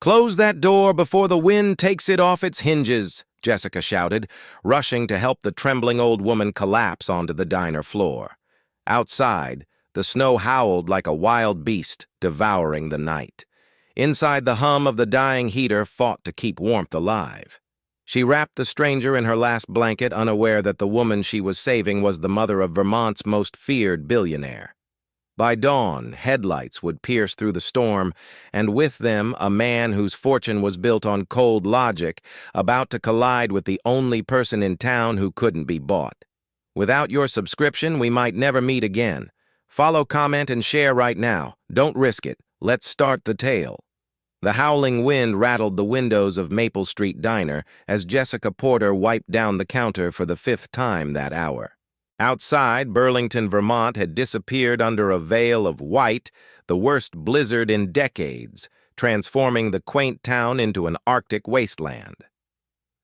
"Close that door before the wind takes it off its hinges," Jessica shouted, rushing to help the trembling old woman collapse onto the diner floor. Outside, the snow howled like a wild beast, devouring the night. Inside, the hum of the dying heater fought to keep warmth alive. She wrapped the stranger in her last blanket, unaware that the woman she was saving was the mother of Vermont's most feared billionaire. By dawn, headlights would pierce through the storm, and with them a man whose fortune was built on cold logic, about to collide with the only person in town who couldn't be bought. Without your subscription, we might never meet again. Follow, comment, and share right now. Don't risk it. Let's start the tale. The howling wind rattled the windows of Maple Street Diner as Jessica Porter wiped down the counter for the 5th time that hour. Outside, Burlington, Vermont had disappeared under a veil of white, the worst blizzard in decades, transforming the quaint town into an Arctic wasteland.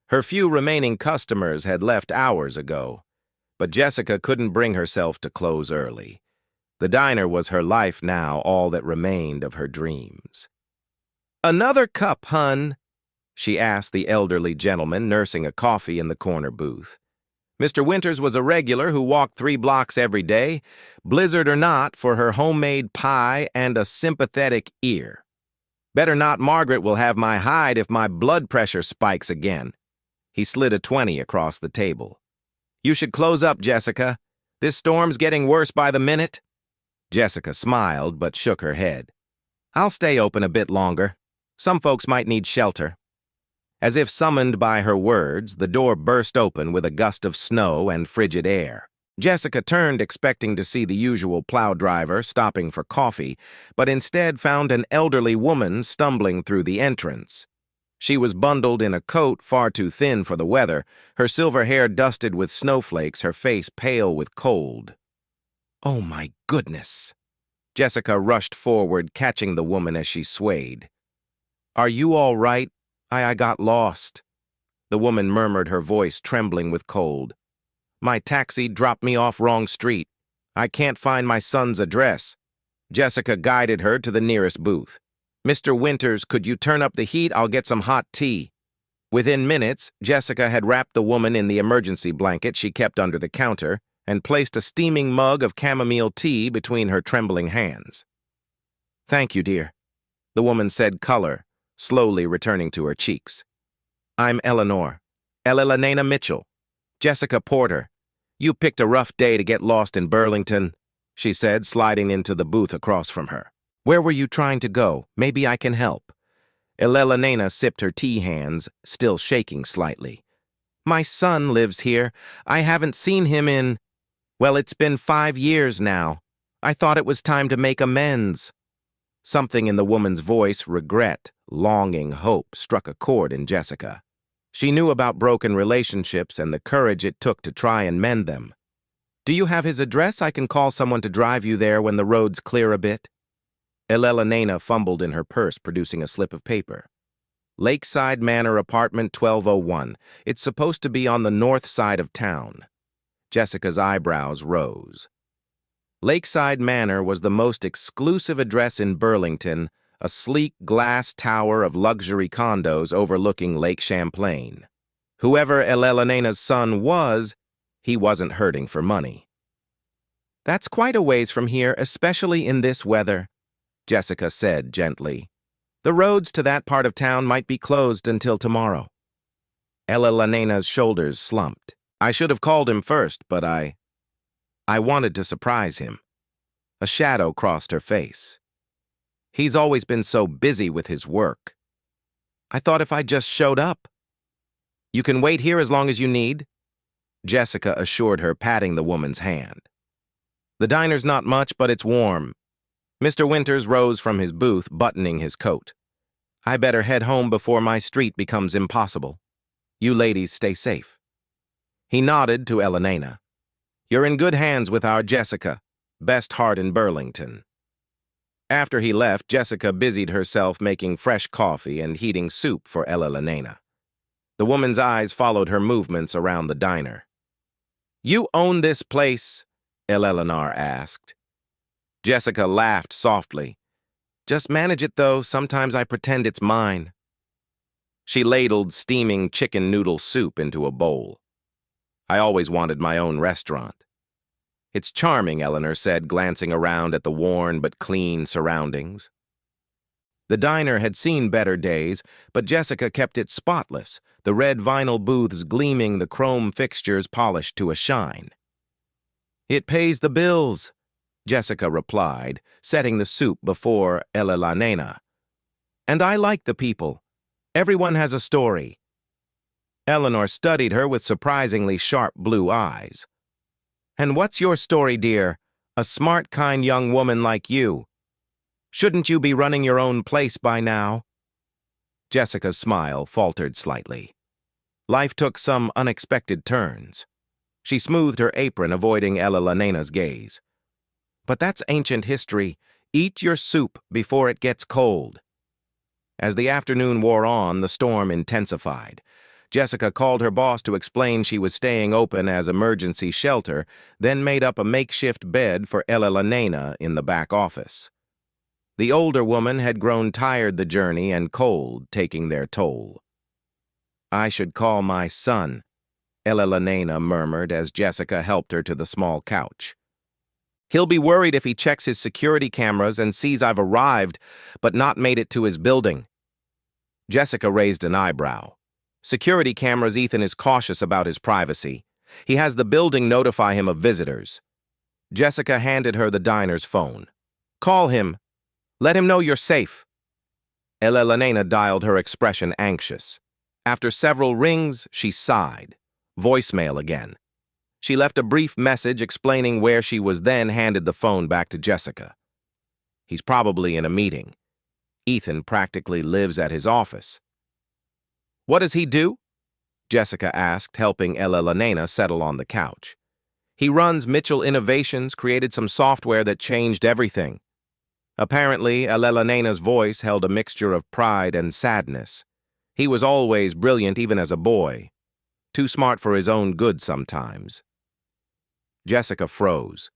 Her few remaining customers had left hours ago, but Jessica couldn't bring herself to close early. The diner was her life now, all that remained of her dreams. "Another cup, hun?" she asked the elderly gentleman nursing a coffee in the corner booth. Mr. Winters was a regular who walked 3 blocks every day, blizzard or not, for her homemade pie and a sympathetic ear. "Better not, Margaret will have my hide if my blood pressure spikes again." He slid a 20 across the table. "You should close up, Jessica. This storm's getting worse by the minute." Jessica smiled but shook her head. "I'll stay open a bit longer. Some folks might need shelter." As if summoned by her words, the door burst open with a gust of snow and frigid air. Jessica turned, expecting to see the usual plow driver stopping for coffee, but instead found an elderly woman stumbling through the entrance. She was bundled in a coat far too thin for the weather, her silver hair dusted with snowflakes, her face pale with cold. "Oh, my goodness!" Jessica rushed forward, catching the woman as she swayed. "Are you all right? I got lost." The woman murmured, her voice trembling with cold. "My taxi dropped me off wrong street. I can't find my son's address." Jessica guided her to the nearest booth. "Mr. Winters, could you turn up the heat? I'll get some hot tea." Within minutes, Jessica had wrapped the woman in the emergency blanket she kept under the counter and placed a steaming mug of chamomile tea between her trembling hands. "Thank you, dear," the woman said, color slowly returning to her cheeks. "I'm Eleanor. Elena Mitchell. Jessica Porter. You picked a rough day to get lost in Burlington," she said, sliding into the booth across from her. "Where were you trying to go? Maybe I can help." Elena sipped her tea hands, still shaking slightly. "My son lives here. I haven't seen him in... well, it's been 5 years now. I thought it was time to make amends." Something in the woman's voice, regret, longing, hope, struck a chord in Jessica. She knew about broken relationships and the courage it took to try and mend them. "Do you have his address? I can call someone to drive you there when the roads clear a bit." Elena fumbled in her purse, producing a slip of paper. "Lakeside Manor Apartment 1201. It's supposed to be on the north side of town." Jessica's eyebrows rose. Lakeside Manor was the most exclusive address in Burlington, a sleek glass tower of luxury condos overlooking Lake Champlain. Whoever Elena's son was, he wasn't hurting for money. "That's quite a ways from here, especially in this weather," Jessica said gently. "The roads to that part of town might be closed until tomorrow." Elena's shoulders slumped. "I should have called him first, but I wanted to surprise him." A shadow crossed her face. "He's always been so busy with his work. I thought if I just showed up." "You can wait here as long as you need," Jessica assured her, patting the woman's hand. "The diner's not much, but it's warm." Mr. Winters rose from his booth, buttoning his coat. "I better head home before my street becomes impossible. You ladies stay safe." He nodded to Elena. "You're in good hands with our Jessica, best heart in Burlington." After he left, Jessica busied herself making fresh coffee and heating soup for Elena. The woman's eyes followed her movements around the diner. "You own this place?" Eleanor asked. Jessica laughed softly. Just manage it, though. Sometimes I pretend it's mine. She ladled steaming chicken noodle soup into a bowl. I always wanted my own restaurant. It's charming, Eleanor said, glancing around at the worn but clean surroundings. The diner had seen better days, but Jessica kept it spotless, the red vinyl booths gleaming, the chrome fixtures polished to a shine. It pays the bills, Jessica replied, setting the soup before la nena. And I like the people. Everyone has a story. Eleanor studied her with surprisingly sharp blue eyes. And what's your story, dear? A smart, kind young woman like you. Shouldn't you be running your own place by now? Jessica's smile faltered slightly. Life took some unexpected turns. She smoothed her apron, avoiding la nena's gaze. But that's ancient history. Eat your soup before it gets cold. As the afternoon wore on, the storm intensified. Jessica called her boss to explain she was staying open as emergency shelter, then made up a makeshift bed for la nena in the back office. The older woman had grown tired the journey and cold taking their toll. I should call my son, la nena murmured as Jessica helped her to the small couch. He'll be worried if he checks his security cameras and sees I've arrived, but not made it to his building. Jessica raised an eyebrow. Security cameras, Ethan is cautious about his privacy. He has the building notify him of visitors. Jessica handed her the diner's phone. Call him. Let him know you're safe. La nena dialed, her expression anxious. After several rings, she sighed. Voicemail again. She left a brief message explaining where she was, then handed the phone back to Jessica. He's probably in a meeting. Ethan practically lives at his office. What does he do? Jessica asked, helping la nena settle on the couch. He runs Mitchell Innovations, created some software that changed everything. Apparently, la nena's voice held a mixture of pride and sadness. He was always brilliant even as a boy. Too smart for his own good sometimes. Jessica froze.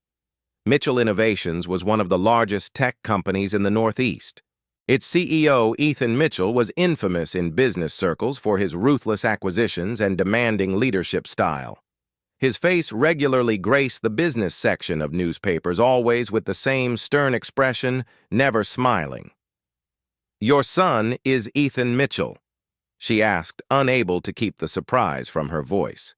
Mitchell Innovations was one of the largest tech companies in the Northeast. Its CEO, Ethan Mitchell, was infamous in business circles for his ruthless acquisitions and demanding leadership style. His face regularly graced the business section of newspapers, always with the same stern expression, never smiling. Your son is Ethan Mitchell, she asked, unable to keep the surprise from her voice.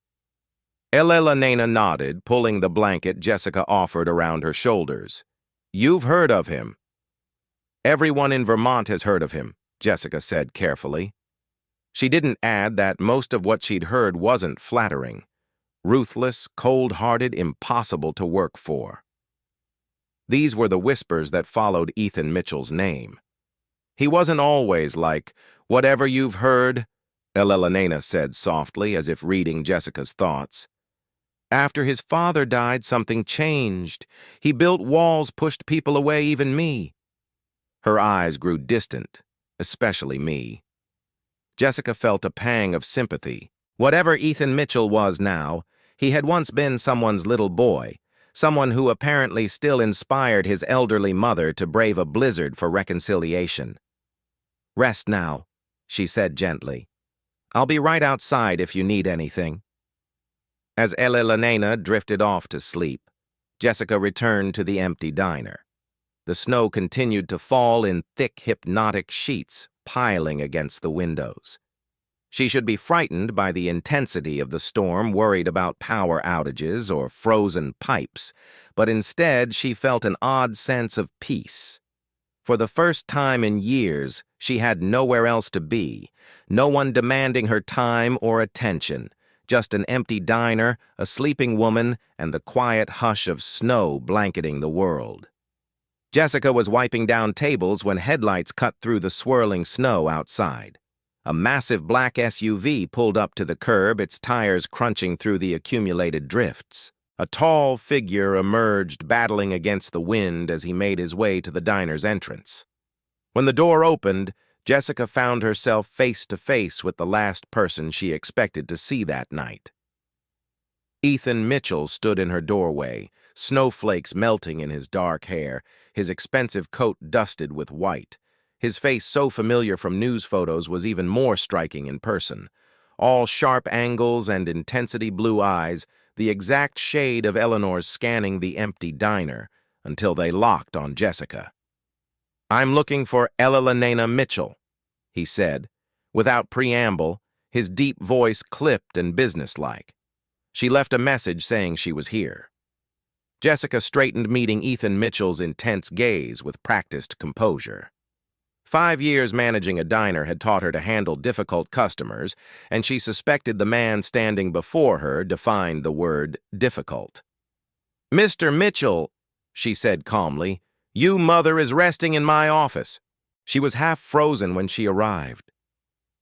La nena nodded, pulling the blanket Jessica offered around her shoulders. You've heard of him. Everyone in Vermont has heard of him, Jessica said carefully. She didn't add that most of what she'd heard wasn't flattering. Ruthless, cold-hearted, impossible to work for. These were the whispers that followed Ethan Mitchell's name. He wasn't always like, whatever you've heard, la nena said softly, as if reading Jessica's thoughts. After his father died, something changed. He built walls, pushed people away, even me. Her eyes grew distant, especially me. Jessica felt a pang of sympathy. Whatever Ethan Mitchell was now, he had once been someone's little boy, someone who apparently still inspired his elderly mother to brave a blizzard for reconciliation. Rest now, she said gently. I'll be right outside if you need anything. As la nena drifted off to sleep, Jessica returned to the empty diner. The snow continued to fall in thick, hypnotic sheets, piling against the windows. She should be frightened by the intensity of the storm, worried about power outages or frozen pipes, but instead she felt an odd sense of peace. For the first time in years, she had nowhere else to be, no one demanding her time or attention, just an empty diner, a sleeping woman, and the quiet hush of snow blanketing the world. Jessica was wiping down tables when headlights cut through the swirling snow outside. A massive black SUV pulled up to the curb, its tires crunching through the accumulated drifts. A tall figure emerged, battling against the wind as he made his way to the diner's entrance. When the door opened, Jessica found herself face to face with the last person she expected to see that night. Ethan Mitchell stood in her doorway, snowflakes melting in his dark hair, his expensive coat dusted with white. His face, so familiar from news photos, was even more striking in person. All sharp angles and intensity blue eyes, the exact shade of Eleanor's scanning the empty diner, until they locked on Jessica. "I'm looking for Elena Mitchell," he said. Without preamble, his deep voice clipped and businesslike. She left a message saying she was here. Jessica straightened, meeting Ethan Mitchell's intense gaze with practiced composure. 5 years managing a diner had taught her to handle difficult customers, and she suspected the man standing before her defined the word difficult. "Mr. Mitchell," she said calmly, "you mother is resting in my office." She was half frozen when she arrived.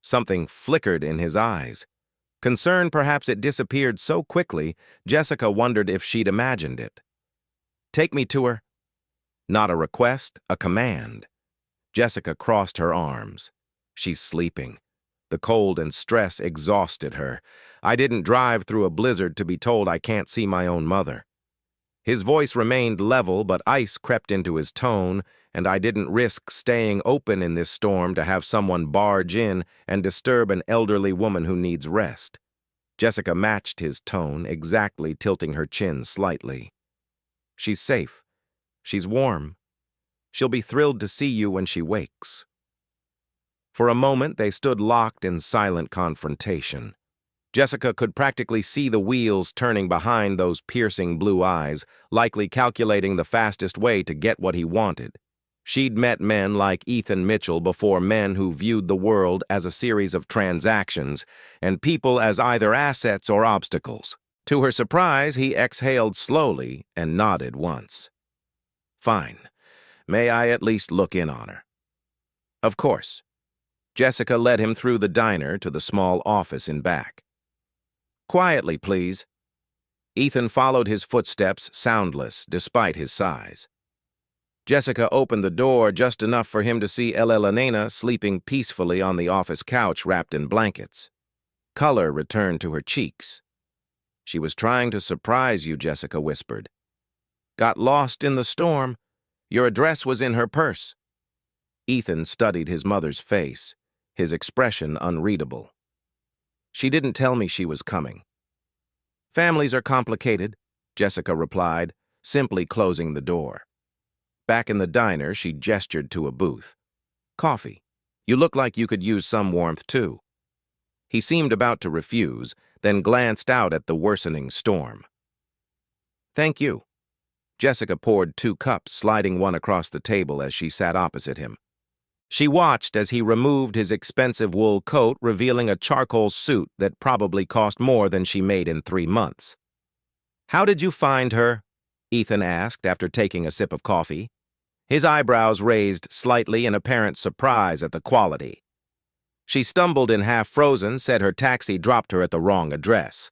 Something flickered in his eyes. Concerned perhaps it disappeared so quickly, Jessica wondered if she'd imagined it. "Take me to her." Not a request, a command. Jessica crossed her arms. "She's sleeping. The cold and stress exhausted her. I didn't drive through a blizzard to be told I can't see my own mother." His voice remained level, but ice crept into his tone, and I didn't risk staying open in this storm to have someone barge in and disturb an elderly woman who needs rest. Jessica matched his tone, exactly tilting her chin slightly. "She's safe. She's warm. She'll be thrilled to see you when she wakes." For a moment, they stood locked in silent confrontation. Jessica could practically see the wheels turning behind those piercing blue eyes, likely calculating the fastest way to get what he wanted. She'd met men like Ethan Mitchell before, men who viewed the world as a series of transactions and people as either assets or obstacles. To her surprise, he exhaled slowly and nodded once. "Fine. May I at least look in on her?" "Of course." Jessica led him through the diner to the small office in back. "Quietly, please." Ethan followed his footsteps, soundless despite his size. Jessica opened the door just enough for him to see Elena sleeping peacefully on the office couch wrapped in blankets. Color returned to her cheeks. "She was trying to surprise you," Jessica whispered. "Got lost in the storm. Your address was in her purse." Ethan studied his mother's face, his expression unreadable. "She didn't tell me she was coming." "Families are complicated," Jessica replied, simply closing the door. Back in the diner, she gestured to a booth. "Coffee. You look like you could use some warmth, too." He seemed about to refuse, then glanced out at the worsening storm. "Thank you." Jessica poured 2 cups, sliding one across the table as she sat opposite him. She watched as he removed his expensive wool coat, revealing a charcoal suit that probably cost more than she made in 3 months. "How did you find her?" Ethan asked after taking a sip of coffee. His eyebrows raised slightly in apparent surprise at the quality. "She stumbled in half-frozen, said her taxi dropped her at the wrong address."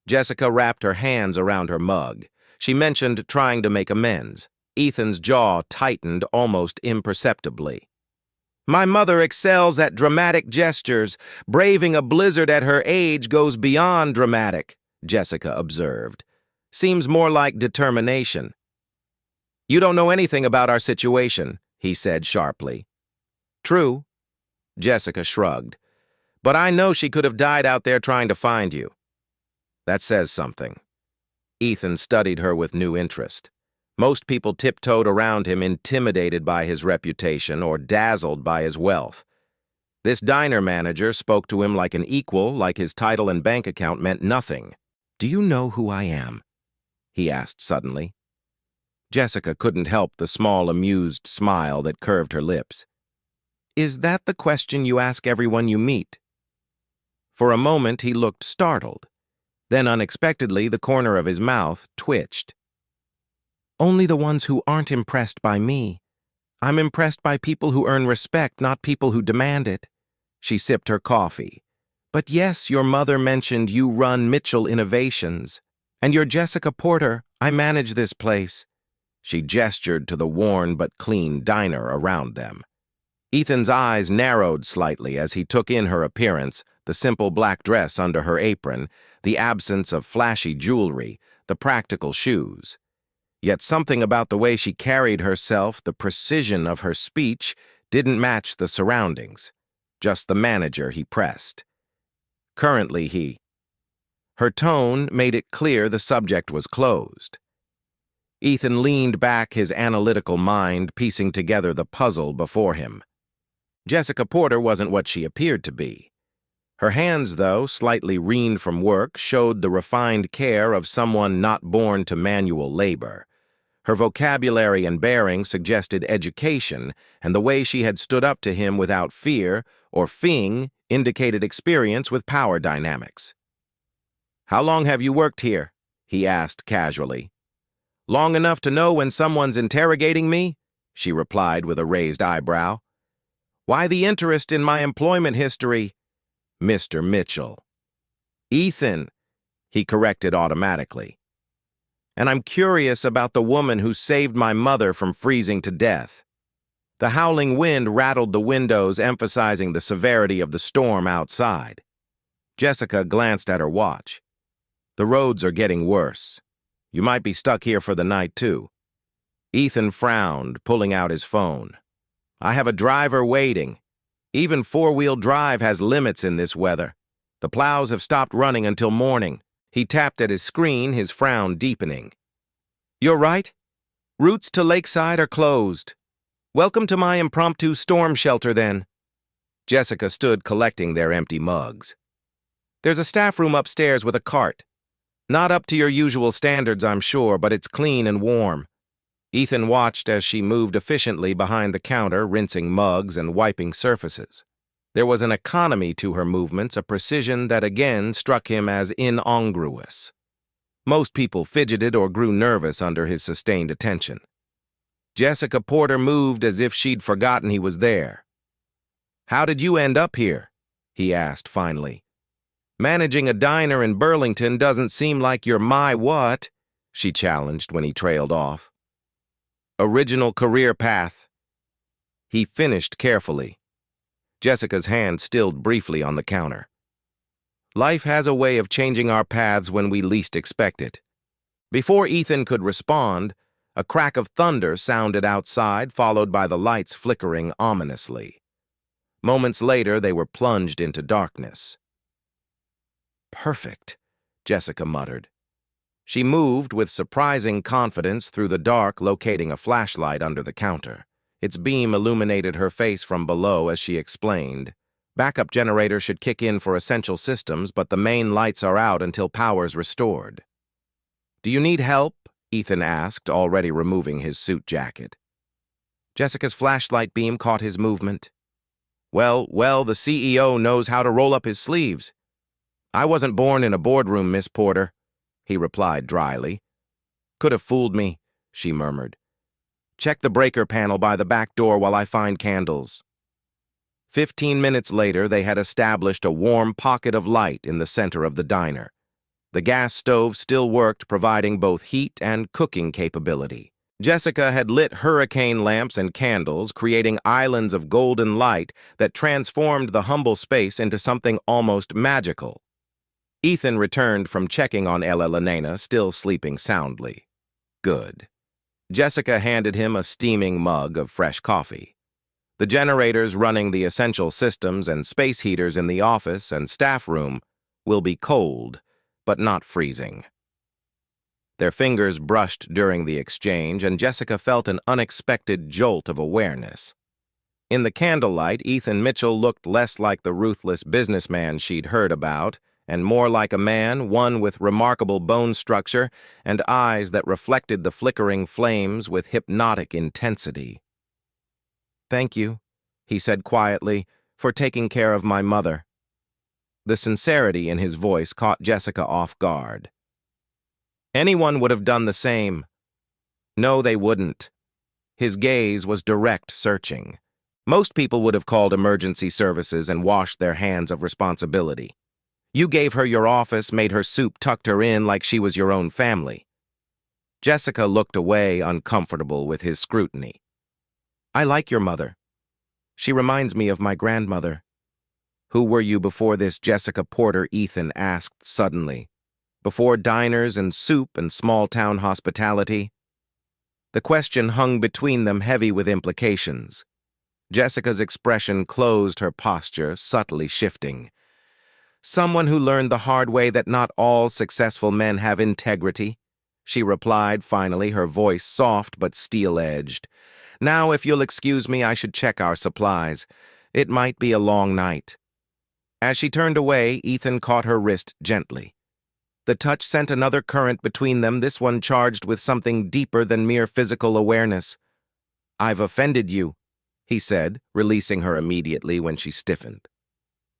Jessica wrapped her hands around her mug. She mentioned trying to make amends. Ethan's jaw tightened almost imperceptibly. "My mother excels at dramatic gestures. Braving a blizzard at her age goes beyond dramatic," Jessica observed. "Seems more like determination." "You don't know anything about our situation," he said sharply. "True," Jessica shrugged. "But I know she could have died out there trying to find you." "That says something." Ethan studied her with new interest. Most people tiptoed around him, intimidated by his reputation or dazzled by his wealth. This diner manager spoke to him like an equal, like his title and bank account meant nothing. "Do you know who I am?" he asked suddenly. Jessica couldn't help the small, amused smile that curved her lips. "Is that the question you ask everyone you meet?" For a moment, he looked startled. Then, unexpectedly, the corner of his mouth twitched. "Only the ones who aren't impressed by me. I'm impressed by people who earn respect, not people who demand it." She sipped her coffee. "But yes, your mother mentioned you run Mitchell Innovations. And you're Jessica Porter. I manage this place." She gestured to the worn but clean diner around them. Ethan's eyes narrowed slightly as he took in her appearance, the simple black dress under her apron, the absence of flashy jewelry, the practical shoes. Yet something about the way she carried herself, the precision of her speech, didn't match the surroundings. Just the manager he pressed. Currently he. Her tone made it clear the subject was closed. Ethan leaned back, his analytical mind piecing together the puzzle before him. Jessica Porter wasn't what she appeared to be. Her hands, though, slightly leaned from work, showed the refined care of someone not born to manual labor. Her vocabulary and bearing suggested education, and the way she had stood up to him without fear or feeing indicated experience with power dynamics. "How long have you worked here?" he asked casually. "Long enough to know when someone's interrogating me?" she replied with a raised eyebrow. "Why the interest in my employment history?" "Mr. Mitchell." "Ethan," he corrected automatically. "And I'm curious about the woman who saved my mother from freezing to death." The howling wind rattled the windows, emphasizing the severity of the storm outside. Jessica glanced at her watch. "The roads are getting worse. You might be stuck here for the night, too." Ethan frowned, pulling out his phone. "I have a driver waiting. Even four-wheel drive has limits in this weather. The plows have stopped running until morning." He tapped at his screen, his frown deepening. "You're right. Routes to Lakeside are closed. Welcome to my impromptu storm shelter, then." Jessica stood collecting their empty mugs. "There's a staff room upstairs with a cart. Not up to your usual standards, I'm sure, but it's clean and warm." Ethan watched as she moved efficiently behind the counter, rinsing mugs and wiping surfaces. There was an economy to her movements, a precision that again struck him as incongruous. Most people fidgeted or grew nervous under his sustained attention. Jessica Porter moved as if she'd forgotten he was there. "How did you end up here?" he asked finally. "Managing a diner in Burlington doesn't seem like you're my what?" she challenged when he trailed off. "Original career path." He finished carefully. Jessica's hand stilled briefly on the counter. "Life has a way of changing our paths when we least expect it." Before Ethan could respond, a crack of thunder sounded outside, followed by the lights flickering ominously. Moments later, they were plunged into darkness. "Perfect," Jessica muttered. She moved with surprising confidence through the dark, locating a flashlight under the counter. Its beam illuminated her face from below as she explained. "Backup generator should kick in for essential systems, but the main lights are out until power's restored." "Do you need help?" Ethan asked, already removing his suit jacket. Jessica's flashlight beam caught his movement. Well, the CEO knows how to roll up his sleeves." "I wasn't born in a boardroom, Miss Porter," he replied dryly. "Could have fooled me," she murmured. "Check the breaker panel by the back door while I find candles." 15 minutes later, they had established a warm pocket of light in the center of the diner. The gas stove still worked, providing both heat and cooking capability. Jessica had lit hurricane lamps and candles, creating islands of golden light that transformed the humble space into something almost magical. Ethan returned from checking on Ella Lenena, still sleeping soundly. Good. Jessica handed him a steaming mug of fresh coffee. The generators running the essential systems and space heaters in the office and staff room will be cold, but not freezing. Their fingers brushed during the exchange, and Jessica felt an unexpected jolt of awareness. In the candlelight, Ethan Mitchell looked less like the ruthless businessman she'd heard about, and more like a man, one with remarkable bone structure and eyes that reflected the flickering flames with hypnotic intensity. "Thank you," he said quietly, "for taking care of my mother." The sincerity in his voice caught Jessica off guard. Anyone would have done the same. No, they wouldn't. His gaze was direct, searching. Most people would have called emergency services and washed their hands of responsibility. You gave her your office, made her soup, tucked her in like she was your own family. Jessica looked away, uncomfortable with his scrutiny. "I like your mother. She reminds me of my grandmother." Who were you before this Jessica Porter? Ethan asked suddenly. Before diners and soup and small-town hospitality? The question hung between them, heavy with implications. Jessica's expression closed, her posture subtly shifting. Someone who learned the hard way that not all successful men have integrity, she replied finally, her voice soft but steel-edged. Now, if you'll excuse me, I should check our supplies. It might be a long night. As she turned away, Ethan caught her wrist gently. The touch sent another current between them, this one charged with something deeper than mere physical awareness. I've offended you, he said, releasing her immediately when she stiffened.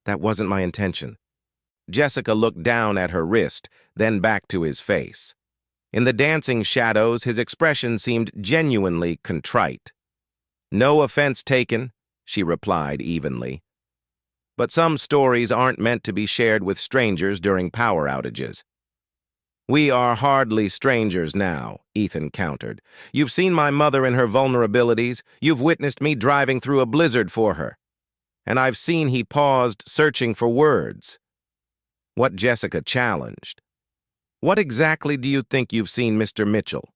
That wasn't my intention. Jessica looked down at her wrist, then back to his face. In the dancing shadows, his expression seemed genuinely contrite. No offense taken, she replied evenly. But some stories aren't meant to be shared with strangers during power outages. We are hardly strangers now, Ethan countered. You've seen my mother in her vulnerabilities. You've witnessed me driving through a blizzard for her. And I've seen. He paused, searching for words. What Jessica challenged. What exactly do you think you've seen, Mr. Mitchell?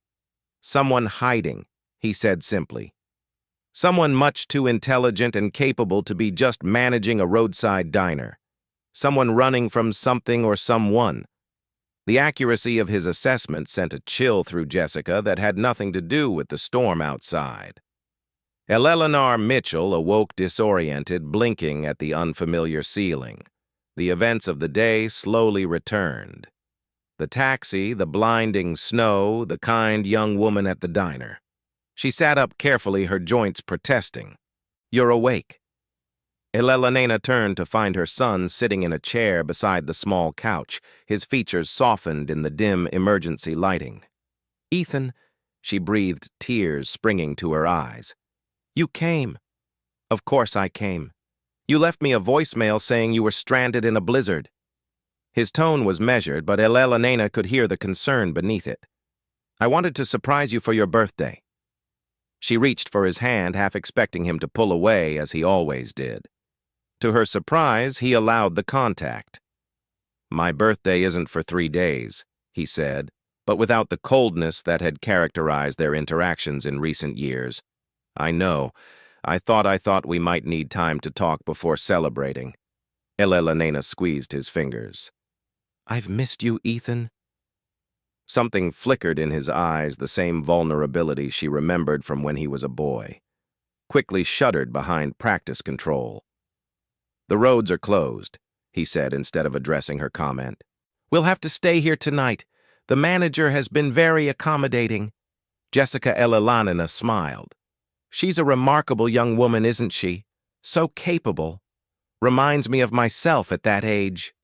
Someone hiding, he said simply. Someone much too intelligent and capable to be just managing a roadside diner. Someone running from something or someone. The accuracy of his assessment sent a chill through Jessica that had nothing to do with the storm outside. Eleanor Mitchell awoke disoriented, blinking at the unfamiliar ceiling. The events of the day slowly returned. The taxi, the blinding snow, the kind young woman at the diner. She sat up carefully, her joints protesting. You're awake. Elena turned to find her son sitting in a chair beside the small couch, his features softened in the dim emergency lighting. Ethan, she breathed, tears springing to her eyes. You came. Of course I came. You left me a voicemail saying you were stranded in a blizzard. His tone was measured, but Elena could hear the concern beneath it. I wanted to surprise you for your birthday. She reached for his hand, half expecting him to pull away, as he always did. To her surprise, he allowed the contact. My birthday isn't for 3 days, he said, but without the coldness that had characterized their interactions in recent years. I know. I thought we might need time to talk before celebrating. Elena squeezed his fingers. I've missed you, Ethan. Something flickered in his eyes, the same vulnerability she remembered from when he was a boy. Quickly shuddered behind practice control. The roads are closed, he said instead of addressing her comment. We'll have to stay here tonight. The manager has been very accommodating. Jessica Elena smiled. She's a remarkable young woman, isn't she? So capable. Reminds me of myself at that age.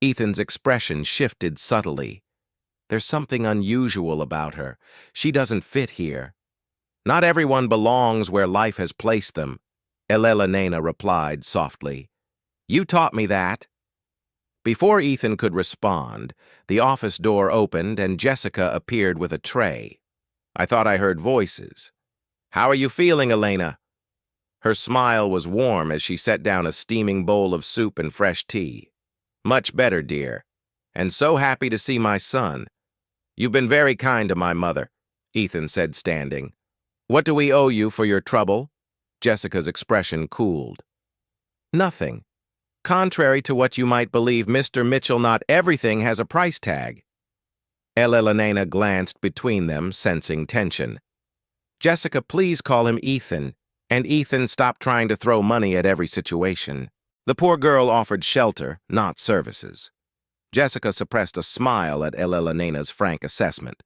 Ethan's expression shifted subtly. There's something unusual about her. She doesn't fit here. Not everyone belongs where life has placed them, Elena replied softly. You taught me that. Before Ethan could respond, the office door opened and Jessica appeared with a tray. I thought I heard voices. How are you feeling, Elena? Her smile was warm as she set down a steaming bowl of soup and fresh tea. Much better, dear. And so happy to see my son. You've been very kind to my mother, Ethan said, standing. What do we owe you for your trouble? Jessica's expression cooled. Nothing. Contrary to what you might believe, Mr. Mitchell, not everything has a price tag. Elena glanced between them, sensing tension. Jessica, please call him Ethan. And Ethan, stop trying to throw money at every situation. The poor girl offered shelter, not services. Jessica suppressed a smile at Elena's frank assessment.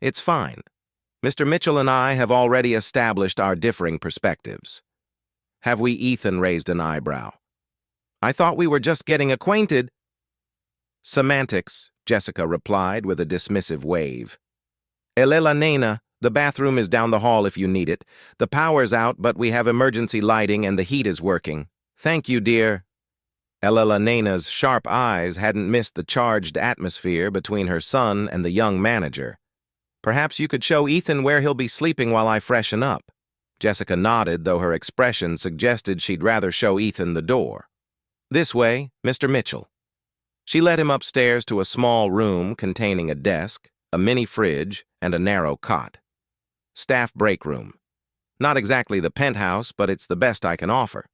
It's fine. Mr. Mitchell and I have already established our differing perspectives. Have we? Ethan raised an eyebrow. I thought we were just getting acquainted. Semantics, Jessica replied with a dismissive wave. Elena, the bathroom is down the hall if you need it. The power's out, but we have emergency lighting and the heat is working. Thank you, dear. Elena's sharp eyes hadn't missed the charged atmosphere between her son and the young manager. Perhaps you could show Ethan where he'll be sleeping while I freshen up. Jessica nodded, though her expression suggested she'd rather show Ethan the door. This way, Mr. Mitchell. She led him upstairs to a small room containing a desk, a mini fridge, and a narrow cot. Staff break room. Not exactly the penthouse, but it's the best I can offer.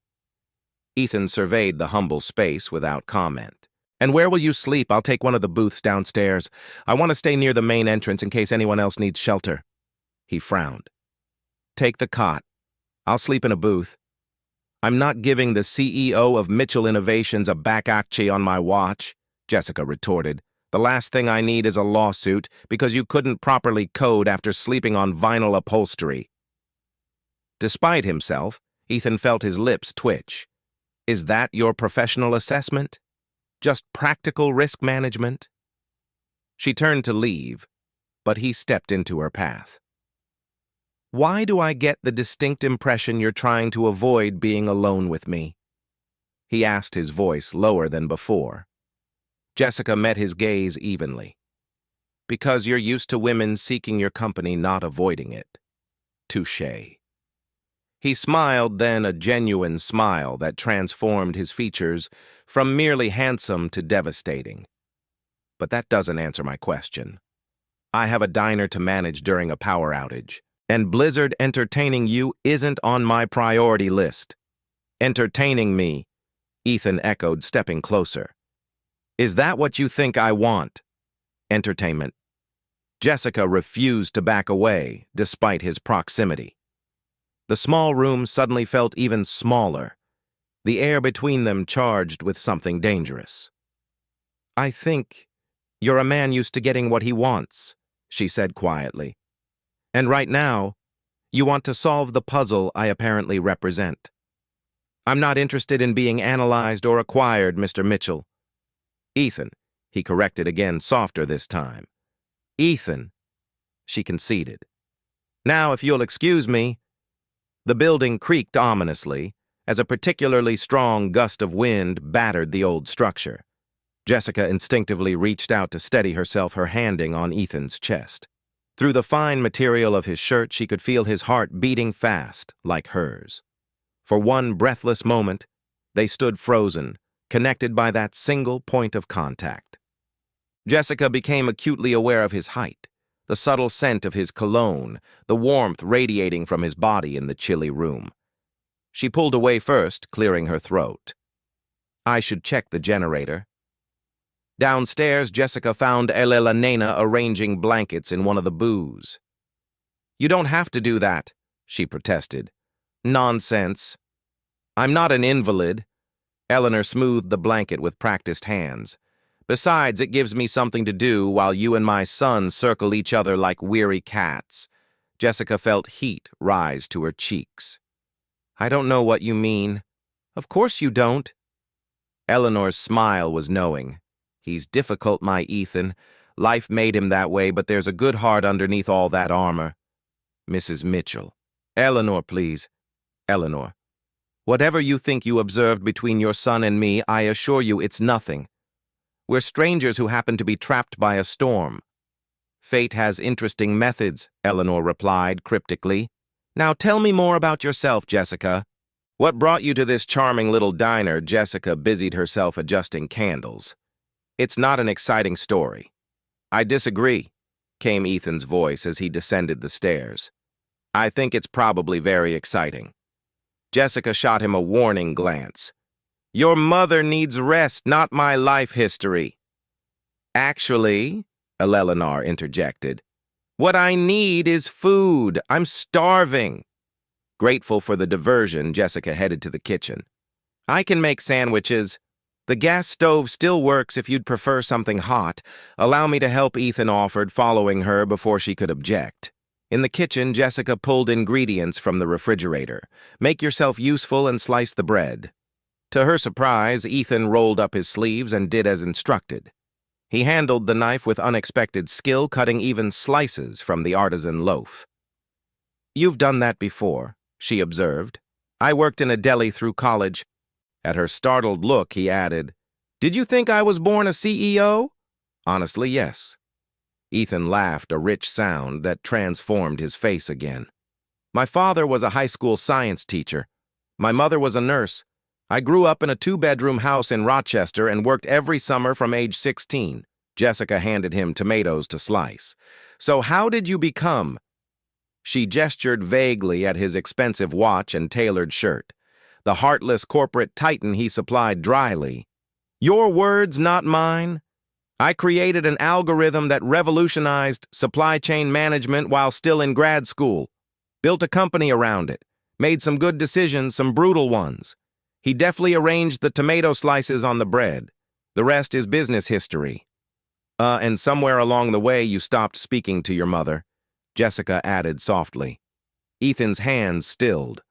Ethan surveyed the humble space without comment. And where will you sleep? I'll take one of the booths downstairs. I want to stay near the main entrance in case anyone else needs shelter. He frowned. Take the cot. I'll sleep in a booth. I'm not giving the CEO of Mitchell Innovations a back-achy on my watch, Jessica retorted. The last thing I need is a lawsuit because you couldn't properly code after sleeping on vinyl upholstery. Despite himself, Ethan felt his lips twitch. Is that your professional assessment? Just practical risk management? She turned to leave, but he stepped into her path. Why do I get the distinct impression you're trying to avoid being alone with me? He asked, his voice lower than before. Jessica met his gaze evenly. Because you're used to women seeking your company, not avoiding it. Touché. He smiled, then a genuine smile that transformed his features from merely handsome to devastating. But that doesn't answer my question. I have a diner to manage during a power outage, and Blizzard entertaining you isn't on my priority list. Entertaining me, Ethan echoed, stepping closer. Is that what you think I want? Entertainment. Jessica refused to back away, despite his proximity. The small room suddenly felt even smaller, the air between them charged with something dangerous. I think you're a man used to getting what he wants, she said quietly. And right now, you want to solve the puzzle I apparently represent. I'm not interested in being analyzed or acquired, Mr. Mitchell. Ethan, he corrected again, softer this time. Ethan, she conceded. Now, if you'll excuse me. The building creaked ominously as a particularly strong gust of wind battered the old structure. Jessica instinctively reached out to steady herself, her handing on Ethan's chest. Through the fine material of his shirt, she could feel his heart beating fast, like hers. For one breathless moment, they stood frozen, connected by that single point of contact. Jessica became acutely aware of his height, the subtle scent of his cologne, the warmth radiating from his body in the chilly room. She pulled away first, clearing her throat. I should check the generator. Downstairs, Jessica found Elela Nena arranging blankets in one of the booths. You don't have to do that, she protested. Nonsense. I'm not an invalid. Eleanor smoothed the blanket with practiced hands. Besides, it gives me something to do while you and my son circle each other like weary cats. Jessica felt heat rise to her cheeks. I don't know what you mean. Of course you don't. Eleanor's smile was knowing. He's difficult, my Ethan. Life made him that way, but there's a good heart underneath all that armor. Mrs. Mitchell. Eleanor, please. Eleanor. Whatever you think you observed between your son and me, I assure you it's nothing. We're strangers who happen to be trapped by a storm. Fate has interesting methods, Eleanor replied cryptically. Now tell me more about yourself, Jessica. What brought you to this charming little diner? Jessica busied herself adjusting candles. It's not an exciting story. I disagree, came Ethan's voice as he descended the stairs. I think it's probably very exciting. Jessica shot him a warning glance. Your mother needs rest, not my life history. Actually, Eleanor interjected, what I need is food. I'm starving. Grateful for the diversion, Jessica headed to the kitchen. I can make sandwiches. The gas stove still works if you'd prefer something hot. Allow me to help, Ethan offered, following her before she could object. In the kitchen, Jessica pulled ingredients from the refrigerator. Make yourself useful and slice the bread. To her surprise, Ethan rolled up his sleeves and did as instructed. He handled the knife with unexpected skill, cutting even slices from the artisan loaf. You've done that before, she observed. I worked in a deli through college. At her startled look, he added, Did you think I was born a CEO? Honestly, yes. Ethan laughed, a rich sound that transformed his face again. My father was a high school science teacher. My mother was a nurse. I grew up in a two-bedroom house in Rochester and worked every summer from age 16. Jessica handed him tomatoes to slice. So how did you become? She gestured vaguely at his expensive watch and tailored shirt, the heartless corporate titan he supplied dryly. Your words, not mine. I created an algorithm that revolutionized supply chain management while still in grad school. Built a company around it. Made some good decisions, some brutal ones. He deftly arranged the tomato slices on the bread. The rest is business history. And somewhere along the way you stopped speaking to your mother, Jessica added softly. Ethan's hands stilled.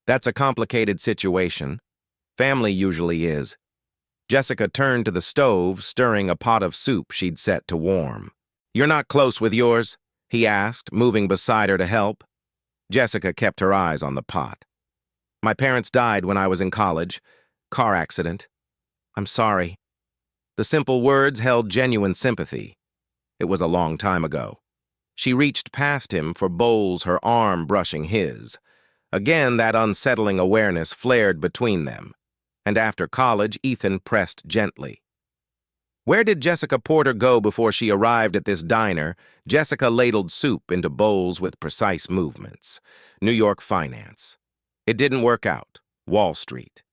That's a complicated situation. Family usually is. Jessica turned to the stove, stirring a pot of soup she'd set to warm. You're not close with yours? He asked, moving beside her to help. Jessica kept her eyes on the pot. My parents died when I was in college. Car accident. I'm sorry. The simple words held genuine sympathy. It was a long time ago. She reached past him for bowls, her arm brushing his. Again, that unsettling awareness flared between them. And after college, Ethan pressed gently. Where did Jessica Porter go before she arrived at this diner? Jessica ladled soup into bowls with precise movements. New York finance. It didn't work out. Wall Street.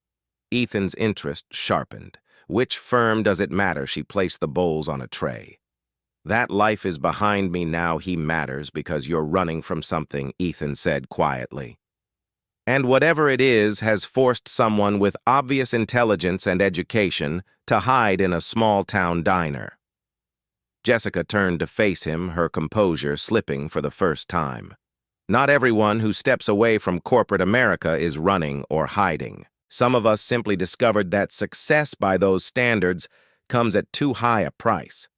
Ethan's interest sharpened. Which firm does it matter? She placed the bowls on a tray. That life is behind me now. He matters because you're running from something, Ethan said quietly. And whatever it is has forced someone with obvious intelligence and education to hide in a small-town diner. Jessica turned to face him, her composure slipping for the first time. Not everyone who steps away from corporate America is running or hiding. Some of us simply discovered that success by those standards comes at too high a price.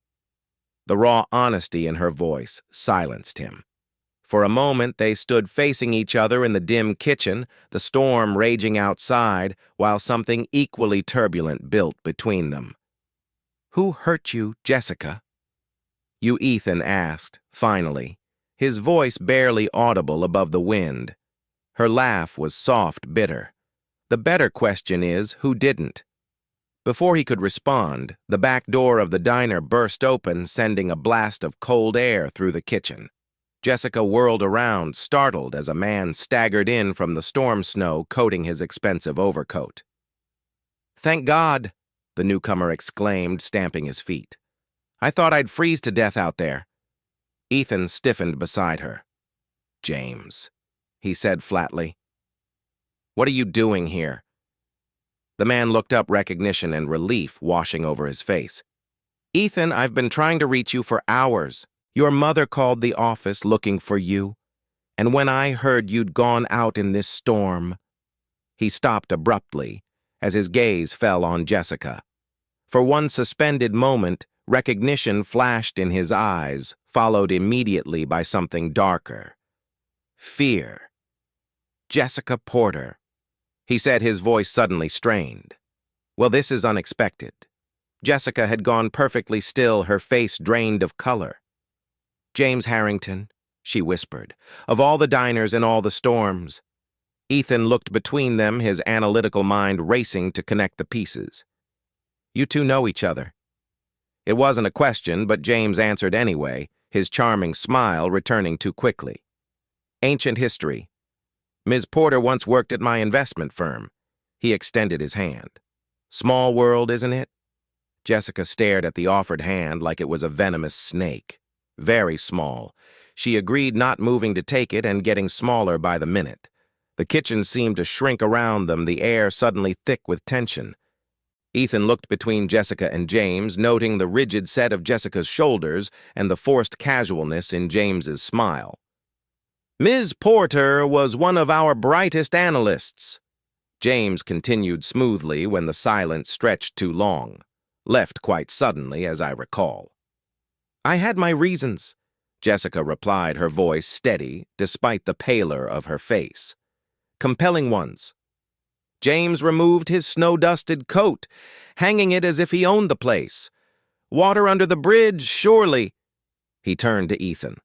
The raw honesty in her voice silenced him. For a moment, they stood facing each other in the dim kitchen, the storm raging outside, while something equally turbulent built between them. Who hurt you, Jessica? You, Ethan asked, finally, his voice barely audible above the wind. Her laugh was soft, bitter. The better question is, who didn't? Before he could respond, the back door of the diner burst open, sending a blast of cold air through the kitchen. Jessica whirled around, startled as a man staggered in from the storm snow coating his expensive overcoat. Thank God, the newcomer exclaimed, stamping his feet. I thought I'd freeze to death out there. Ethan stiffened beside her. James, he said flatly. What are you doing here? The man looked up, recognition and relief washing over his face. Ethan, I've been trying to reach you for hours. Your mother called the office looking for you, and when I heard you'd gone out in this storm... He stopped abruptly as his gaze fell on Jessica. For one suspended moment, recognition flashed in his eyes, followed immediately by something darker. Fear. Jessica Porter. He said, his voice suddenly strained. Well, this is unexpected. Jessica had gone perfectly still, her face drained of color. James Harrington, she whispered, of all the diners and all the storms. Ethan looked between them, his analytical mind racing to connect the pieces. You two know each other. It wasn't a question, but James answered anyway, his charming smile returning too quickly. Ancient history. Ms. Porter once worked at my investment firm. He extended his hand. Small world, isn't it? Jessica stared at the offered hand like it was a venomous snake. Very small. She agreed, not moving to take it and getting smaller by the minute. The kitchen seemed to shrink around them, the air suddenly thick with tension. Ethan looked between Jessica and James, noting the rigid set of Jessica's shoulders and the forced casualness in James's smile. Ms. Porter was one of our brightest analysts. James continued smoothly when the silence stretched too long. Left quite suddenly, as I recall. I had my reasons, Jessica replied, her voice steady despite the pallor of her face. Compelling ones. James removed his snow-dusted coat, hanging it as if he owned the place. Water under the bridge, surely. He turned to Ethan.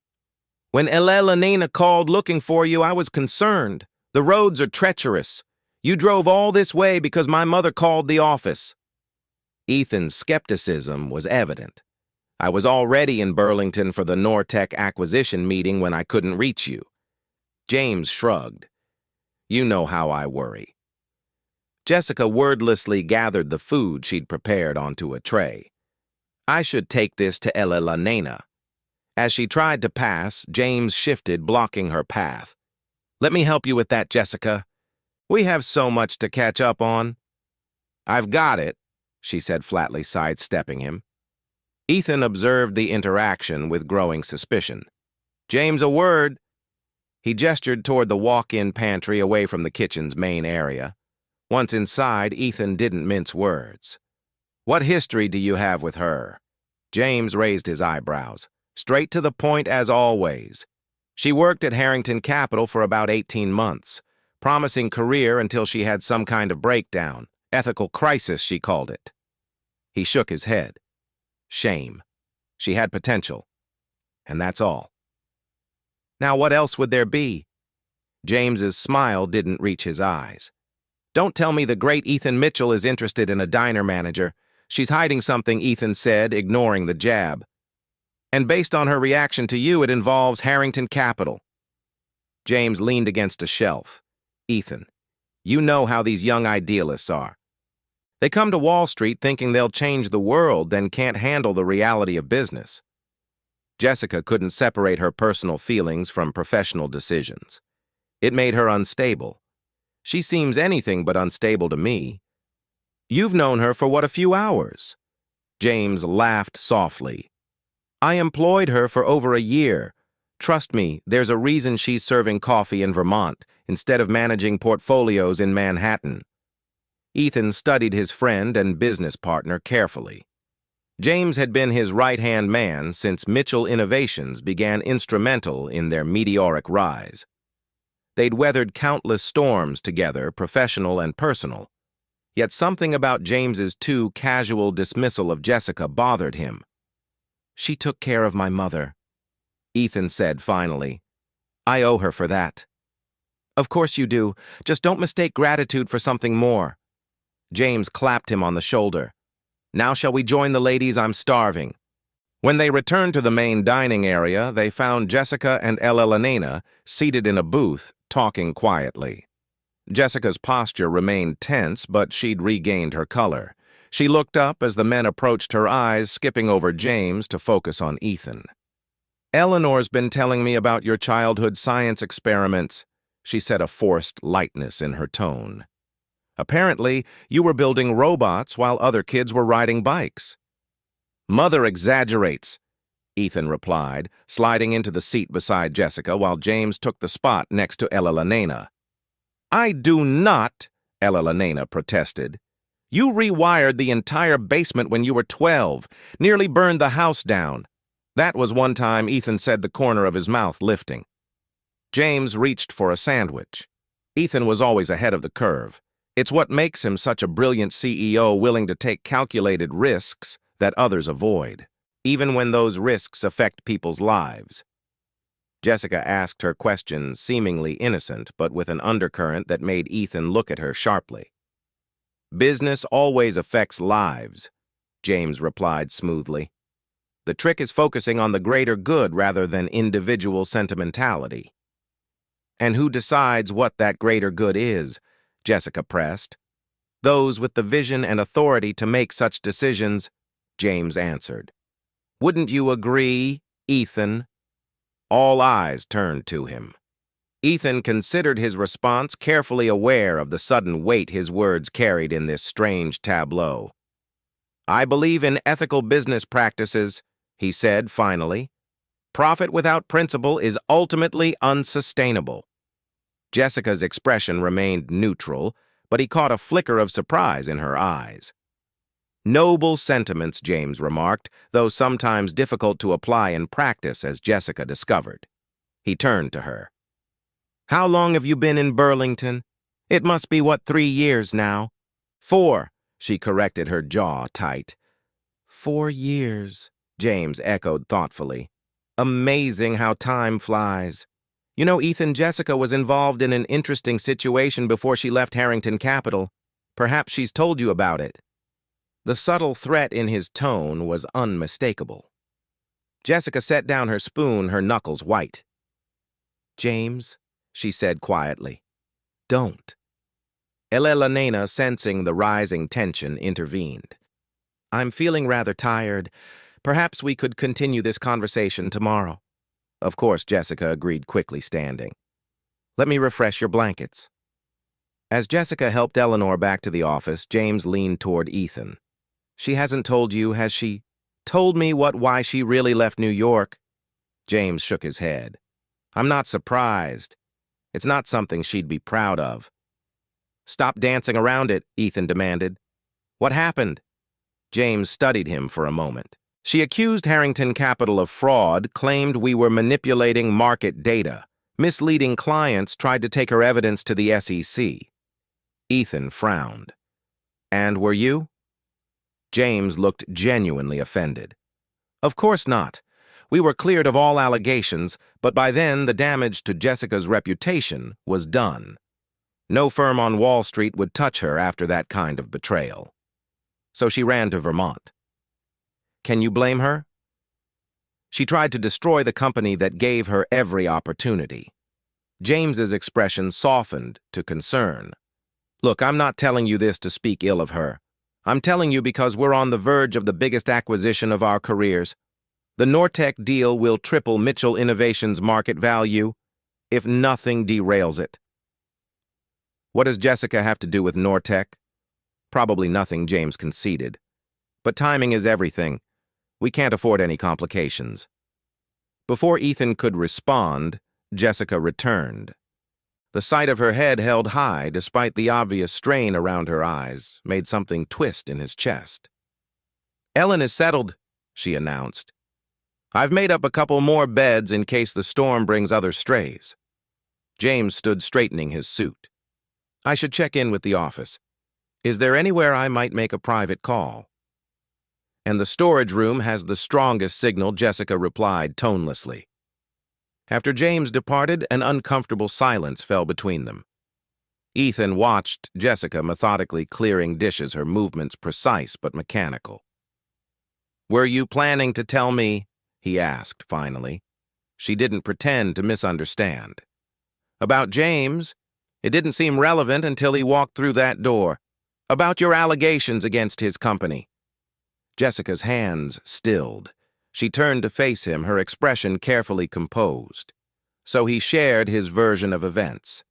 When Elena called looking for you, I was concerned. The roads are treacherous. You drove all this way because my mother called the office. Ethan's skepticism was evident. I was already in Burlington for the Nortec acquisition meeting when I couldn't reach you. James shrugged. You know how I worry. Jessica wordlessly gathered the food she'd prepared onto a tray. I should take this to Ella La Nena. As she tried to pass, James shifted, blocking her path. Let me help you with that, Jessica. We have so much to catch up on. I've got it, she said flatly, sidestepping him. Ethan observed the interaction with growing suspicion. James, a word. He gestured toward the walk-in pantry away from the kitchen's main area. Once inside, Ethan didn't mince words. What history do you have with her? James raised his eyebrows. Straight to the point as always. She worked at Harrington Capital for about 18 months. Promising career until she had some kind of breakdown. Ethical crisis, she called it. He shook his head. Shame. She had potential. And that's all. Now what else would there be? James's smile didn't reach his eyes. Don't tell me the great Ethan Mitchell is interested in a diner manager. She's hiding something, Ethan said, ignoring the jab. And based on her reaction to you, it involves Harrington Capital. James leaned against a shelf. Ethan, you know how these young idealists are. They come to Wall Street thinking they'll change the world, then can't handle the reality of business. Jessica couldn't separate her personal feelings from professional decisions. It made her unstable. She seems anything but unstable to me. You've known her for what, a few hours? James laughed softly. I employed her for over a year. Trust me, there's a reason she's serving coffee in Vermont instead of managing portfolios in Manhattan. Ethan studied his friend and business partner carefully. James had been his right-hand man since Mitchell Innovations began instrumental in their meteoric rise. They'd weathered countless storms together, professional and personal. Yet something about James's too casual dismissal of Jessica bothered him. She took care of my mother, Ethan said finally. I owe her for that. Of course you do. Just don't mistake gratitude for something more. James clapped him on the shoulder. Now shall we join the ladies? I'm starving. When they returned to the main dining area, they found Jessica and Ella La Nena seated in a booth, talking quietly. Jessica's posture remained tense, but she'd regained her color. She looked up as the men approached her eyes, skipping over James to focus on Ethan. Eleanor's been telling me about your childhood science experiments, she said, a forced lightness in her tone. Apparently, you were building robots while other kids were riding bikes. Mother exaggerates, Ethan replied, sliding into the seat beside Jessica while James took the spot next to Ella La Nena. I do not, Ella La Nena protested. You rewired the entire basement when you were 12, nearly burned the house down. That was one time, Ethan said, the corner of his mouth lifting. James reached for a sandwich. Ethan was always ahead of the curve. It's what makes him such a brilliant CEO, willing to take calculated risks that others avoid, even when those risks affect people's lives. Jessica asked her questions seemingly innocent, but with an undercurrent that made Ethan look at her sharply. Business always affects lives, James replied smoothly. The trick is focusing on the greater good rather than individual sentimentality. And who decides what that greater good is? Jessica pressed. Those with the vision and authority to make such decisions, James answered. Wouldn't you agree, Ethan? All eyes turned to him. Ethan considered his response, carefully aware of the sudden weight his words carried in this strange tableau. I believe in ethical business practices, he said finally. Profit without principle is ultimately unsustainable. Jessica's expression remained neutral, but he caught a flicker of surprise in her eyes. Noble sentiments, James remarked, though sometimes difficult to apply in practice, as Jessica discovered. He turned to her. How long have you been in Burlington? It must be, 3 years now? 4, she corrected, her jaw tight. 4 years, James echoed thoughtfully. Amazing how time flies. You know, Ethan, Jessica was involved in an interesting situation before she left Harrington Capital. Perhaps she's told you about it." The subtle threat in his tone was unmistakable. Jessica set down her spoon, her knuckles white. "James," she said quietly, "don't." Elena, sensing the rising tension, intervened. "I'm feeling rather tired. Perhaps we could continue this conversation tomorrow." Of course, Jessica agreed quickly, standing. "Let me refresh your blankets." As Jessica helped Eleanor back to the office, James leaned toward Ethan. "She hasn't told you, has she? Told me why she really left New York?" James shook his head. "I'm not surprised. It's not something she'd be proud of." "Stop dancing around it," Ethan demanded. "What happened?" James studied him for a moment. "She accused Harrington Capital of fraud, claimed we were manipulating market data, misleading clients, tried to take her evidence to the SEC. Ethan frowned. "And were you?" James looked genuinely offended. "Of course not. We were cleared of all allegations, but by then the damage to Jessica's reputation was done. No firm on Wall Street would touch her after that kind of betrayal. So she ran to Vermont. Can you blame her? She tried to destroy the company that gave her every opportunity." James's expression softened to concern. "Look, I'm not telling you this to speak ill of her. I'm telling you because we're on the verge of the biggest acquisition of our careers. The Nortec deal will triple Mitchell Innovations' market value if nothing derails it." "What does Jessica have to do with Nortec?" "Probably nothing," James conceded. "But timing is everything. We can't afford any complications." Before Ethan could respond, Jessica returned. The sight of her head held high, despite the obvious strain around her eyes, made something twist in his chest. "Ellen is settled," she announced. "I've made up a couple more beds in case the storm brings other strays." James stood straightening his suit. "I should check in with the office. Is there anywhere I might make a private call?" "And the storage room has the strongest signal," Jessica replied tonelessly. After James departed, an uncomfortable silence fell between them. Ethan watched Jessica methodically clearing dishes, her movements precise but mechanical. "Were you planning to tell me?" he asked finally. She didn't pretend to misunderstand. "About James? It didn't seem relevant until he walked through that door. About your allegations against his company." Jessica's hands stilled. She turned to face him, her expression carefully composed. So he shared his version of events.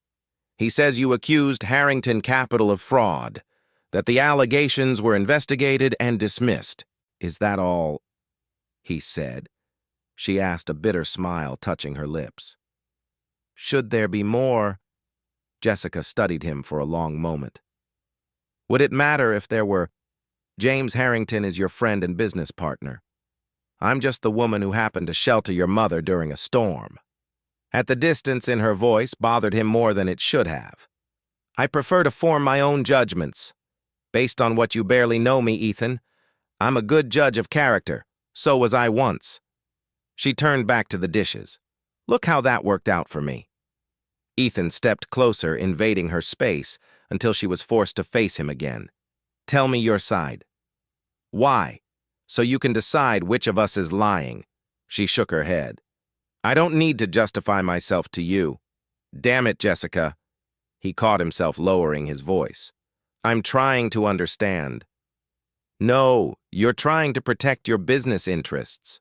"He says you accused Harrington Capital of fraud, that the allegations were investigated and dismissed. Is that all?" he said. She asked, a bitter smile touching her lips. "Should there be more?" Jessica studied him for a long moment. "Would it matter if there were? James Harrington is your friend and business partner. I'm just the woman who happened to shelter your mother during a storm." At the distance in her voice bothered him more than it should have. "I prefer to form my own judgments. Based on what you barely know me, Ethan, I'm a good judge of character. So was I once." She turned back to the dishes. "Look how that worked out for me." Ethan stepped closer, invading her space, until she was forced to face him again. "Tell me your side." "Why? So you can decide which of us is lying." She shook her head. "I don't need to justify myself to you." "Damn it, Jessica." He caught himself lowering his voice. "I'm trying to understand." "No, you're trying to protect your business interests."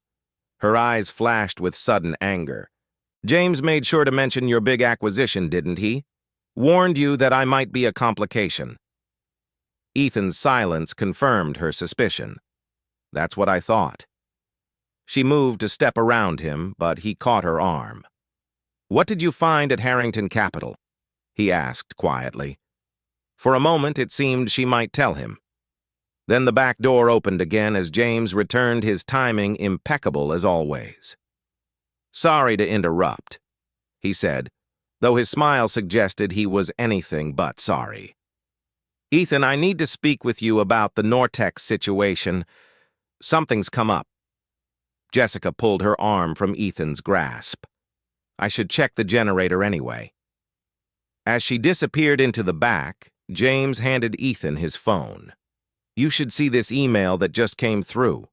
Her eyes flashed with sudden anger. "James made sure to mention your big acquisition, didn't he? Warned you that I might be a complication." Ethan's silence confirmed her suspicion. "That's what I thought." She moved to step around him, but he caught her arm. "What did you find at Harrington Capital?" he asked quietly. For a moment, it seemed she might tell him. Then the back door opened again as James returned, his timing impeccable as always. "Sorry to interrupt," he said, though his smile suggested he was anything but sorry. "Ethan, I need to speak with you about the Nortec situation. Something's come up." Jessica pulled her arm from Ethan's grasp. I should check the generator anyway. As she disappeared into the back, James handed Ethan his phone. You should see this email that just came through.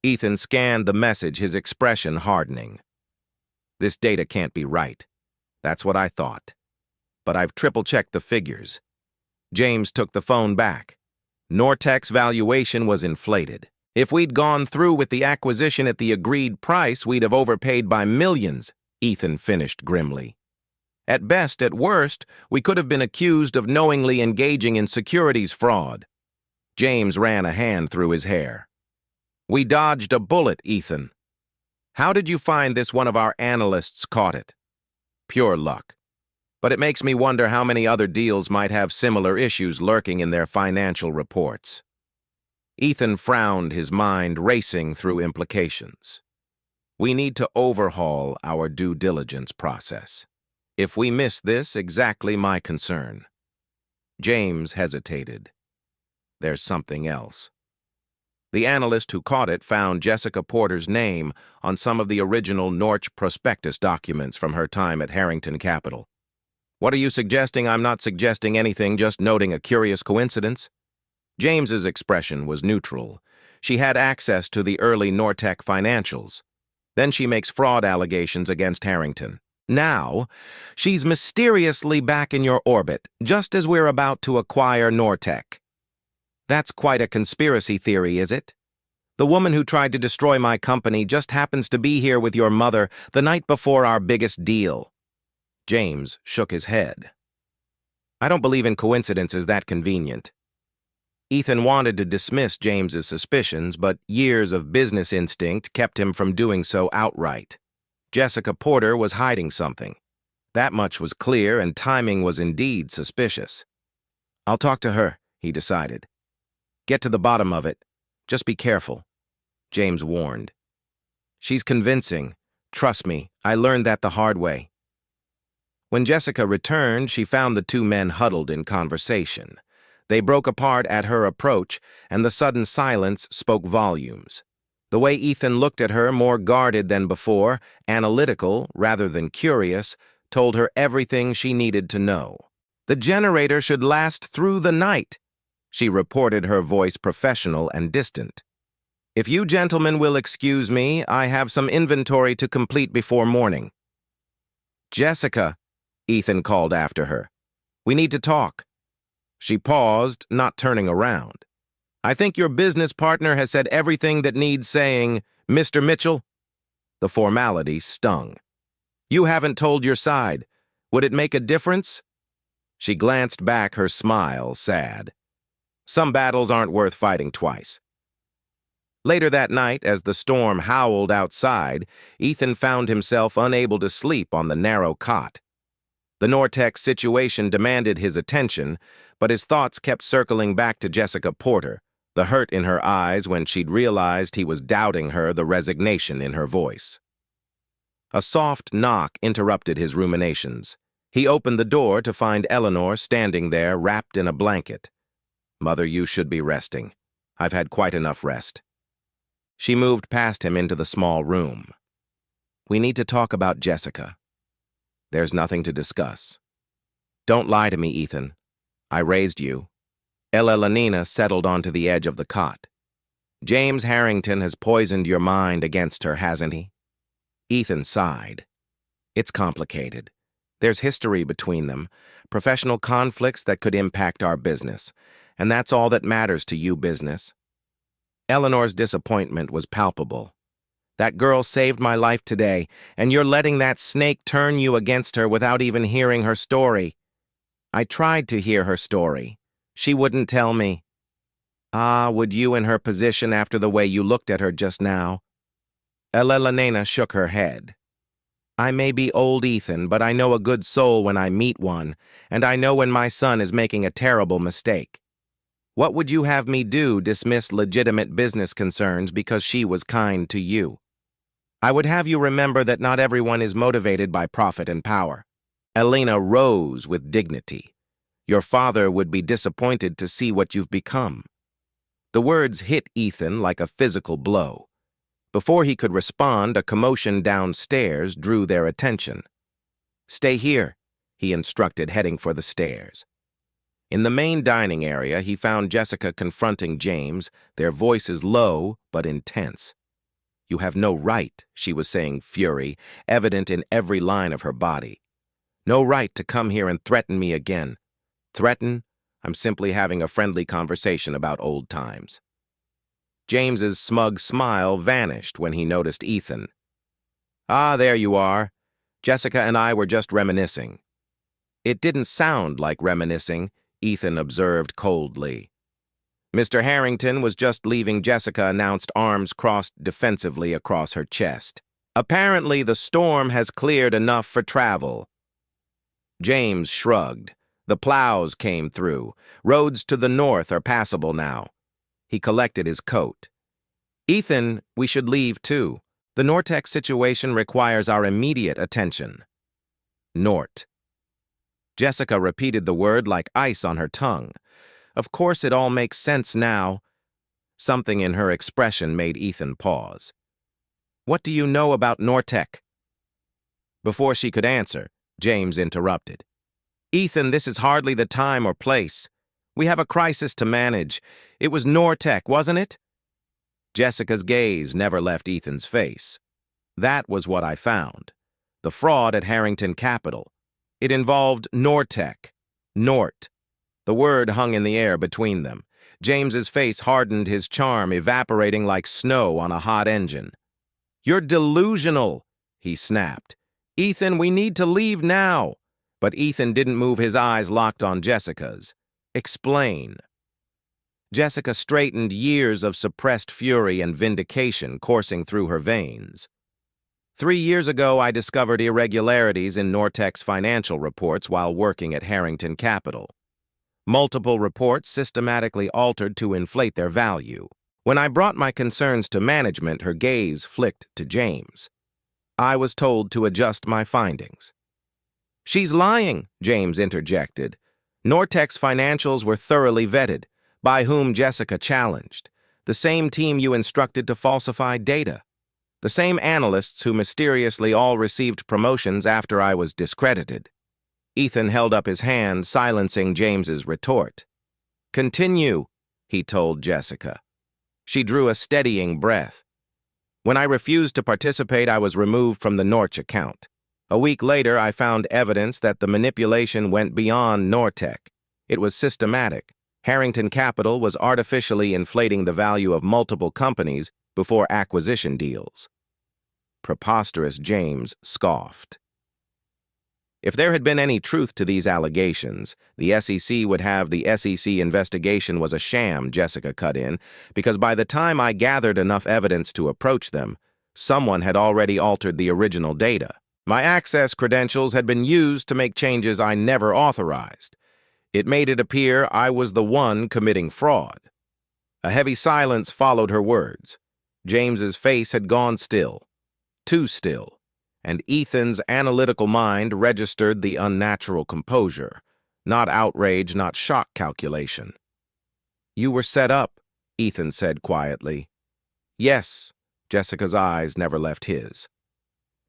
Ethan scanned the message, his expression hardening. This data can't be right. That's what I thought. But I've triple-checked the figures. James took the phone back. Nortec's valuation was inflated. If we'd gone through with the acquisition at the agreed price, we'd have overpaid by millions, Ethan finished grimly. At best, at worst, we could have been accused of knowingly engaging in securities fraud. James ran a hand through his hair. We dodged a bullet, Ethan. How did you find this? One of our analysts caught it. Pure luck. But it makes me wonder how many other deals might have similar issues lurking in their financial reports. Ethan frowned, his mind racing through implications. We need to overhaul our due diligence process. If we miss this, exactly my concern. James hesitated. There's something else. The analyst who caught it found Jessica Porter's name on some of the original Norch prospectus documents from her time at Harrington Capital. What are you suggesting? I'm not suggesting anything, just noting a curious coincidence. James's expression was neutral. She had access to the early Nortec financials. Then she makes fraud allegations against Harrington. Now, she's mysteriously back in your orbit, just as we're about to acquire Nortec. That's quite a conspiracy theory, is it? The woman who tried to destroy my company just happens to be here with your mother the night before our biggest deal. James shook his head. I don't believe in coincidences that convenient. Ethan wanted to dismiss James's suspicions, but years of business instinct kept him from doing so outright. Jessica Porter was hiding something. That much was clear, and timing was indeed suspicious. I'll talk to her, he decided. Get to the bottom of it. Just be careful, James warned. She's convincing. Trust me, I learned that the hard way. When Jessica returned, she found the two men huddled in conversation. They broke apart at her approach, and the sudden silence spoke volumes. The way Ethan looked at her, more guarded than before, analytical rather than curious, told her everything she needed to know. The generator should last through the night, she reported, her voice professional and distant. If you gentlemen will excuse me, I have some inventory to complete before morning. Jessica, Ethan called after her. We need to talk. She paused, not turning around. I think your business partner has said everything that needs saying, Mr. Mitchell. The formality stung. You haven't told your side. Would it make a difference? She glanced back, her smile sad. Some battles aren't worth fighting twice. Later that night, as the storm howled outside, Ethan found himself unable to sleep on the narrow cot. The Nortec situation demanded his attention, but his thoughts kept circling back to Jessica Porter, the hurt in her eyes when she'd realized he was doubting her, the resignation in her voice. A soft knock interrupted his ruminations. He opened the door to find Eleanor standing there, wrapped in a blanket. Mother, you should be resting. I've had quite enough rest. She moved past him into the small room. We need to talk about Jessica. There's nothing to discuss. Don't lie to me, Ethan. I raised you. Eleanor settled onto the edge of the cot. James Harrington has poisoned your mind against her, hasn't he? Ethan sighed. It's complicated. There's history between them, professional conflicts that could impact our business, and that's all that matters to you, business. Eleanor's disappointment was palpable. That girl saved my life today, and you're letting that snake turn you against her without even hearing her story. I tried to hear her story. She wouldn't tell me. Ah, would you in her position after the way you looked at her just now? Eleanor shook her head. I may be old, Ethan, but I know a good soul when I meet one, and I know when my son is making a terrible mistake. What would you have me do, dismiss legitimate business concerns because she was kind to you? I would have you remember that not everyone is motivated by profit and power. Elena rose with dignity. Your father would be disappointed to see what you've become. The words hit Ethan like a physical blow. Before he could respond, a commotion downstairs drew their attention. "Stay here," he instructed, heading for the stairs. In the main dining area, he found Jessica confronting James, their voices low but intense. "You have no right," she was saying, fury evident in every line of her body. "No right to come here and threaten me again." "Threaten? I'm simply having a friendly conversation about old times." James's smug smile vanished when he noticed Ethan. "Ah, there you are. Jessica and I were just reminiscing." "It didn't sound like reminiscing," Ethan observed coldly. "Mr. Harrington was just leaving," Jessica announced, arms crossed defensively across her chest. "Apparently the storm has cleared enough for travel." James shrugged. The plows came through. Roads to the north are passable now. He collected his coat. "Ethan, we should leave too. The Nortex situation requires our immediate attention." Nort. Jessica repeated the word like ice on her tongue. Of course it all makes sense now. Something in her expression made Ethan pause. "What do you know about Nortec?" Before she could answer, James interrupted. "Ethan, this is hardly the time or place. We have a crisis to manage. It was Nortec, wasn't it?" Jessica's gaze never left Ethan's face. "That was what I found. The fraud at Harrington Capital. It involved Nortec. Nort." The word hung in the air between them. James's face hardened, his charm evaporating like snow on a hot engine. "You're delusional," he snapped. "Ethan, we need to leave now." But Ethan didn't move, his eyes locked on Jessica's. "Explain." Jessica straightened, years of suppressed fury and vindication coursing through her veins. 3 years ago, I discovered irregularities in Nortec's financial reports while working at Harrington Capital. Multiple reports systematically altered to inflate their value. When I brought my concerns to management, her gaze flicked to James. I was told to adjust my findings. "She's lying," James interjected. "Nortec's financials were thoroughly vetted, by whom Jessica challenged. The same team you instructed to falsify data. The same analysts who mysteriously all received promotions after I was discredited." Ethan held up his hand, silencing James's retort. "Continue," he told Jessica. She drew a steadying breath. "When I refused to participate, I was removed from the Norch account. A week later, I found evidence that the manipulation went beyond Nortec. It was systematic. Harrington Capital was artificially inflating the value of multiple companies before acquisition deals." Preposterous, James scoffed. If there had been any truth to these allegations, the SEC would have the SEC investigation was a sham, Jessica cut in, because by the time I gathered enough evidence to approach them, someone had already altered the original data. My access credentials had been used to make changes I never authorized. It made it appear I was the one committing fraud. A heavy silence followed her words. James's face had gone still. Too still. And Ethan's analytical mind registered the unnatural composure. Not outrage, not shock calculation. "You were set up," Ethan said quietly. "Yes," Jessica's eyes never left his.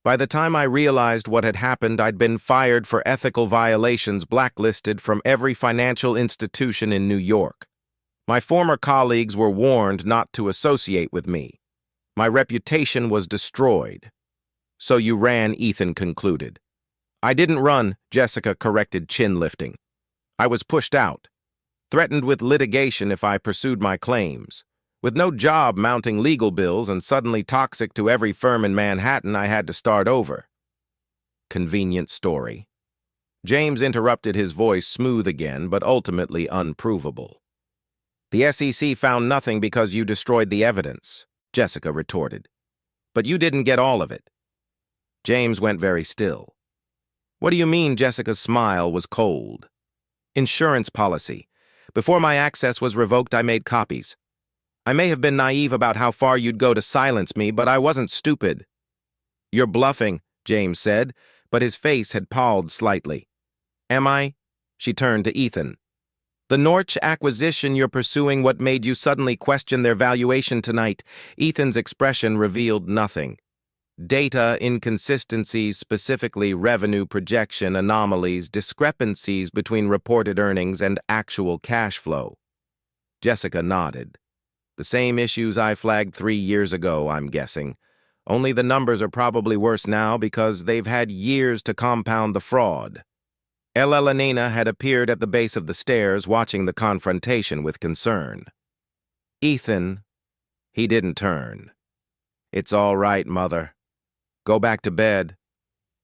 "By the time I realized what had happened, I'd been fired for ethical violations, blacklisted from every financial institution in New York. My former colleagues were warned not to associate with me. My reputation was destroyed." "So you ran," Ethan concluded. "I didn't run," Jessica corrected, chin lifting. "I was pushed out, threatened with litigation if I pursued my claims. With no job, mounting legal bills, and suddenly toxic to every firm in Manhattan, I had to start over." Convenient story. James interrupted, his voice smooth again, but ultimately unprovable. "The SEC found nothing because you destroyed the evidence," Jessica retorted. "But you didn't get all of it." James went very still. "What do you mean?" Jessica's smile was cold. "Insurance policy. Before my access was revoked, I made copies. I may have been naive about how far you'd go to silence me, but I wasn't stupid." "You're bluffing," James said, but his face had palled slightly. "Am I?" She turned to Ethan. The Norch acquisition you're pursuing, what made you suddenly question their valuation tonight? Ethan's expression revealed nothing. Data inconsistencies, specifically revenue projection anomalies, discrepancies between reported earnings and actual cash flow. Jessica nodded. The same issues I flagged 3 years ago, I'm guessing. Only the numbers are probably worse now because they've had years to compound the fraud. Elena had appeared at the base of the stairs, watching the confrontation with concern. Ethan, he didn't turn. It's all right, Mother. Go back to bed.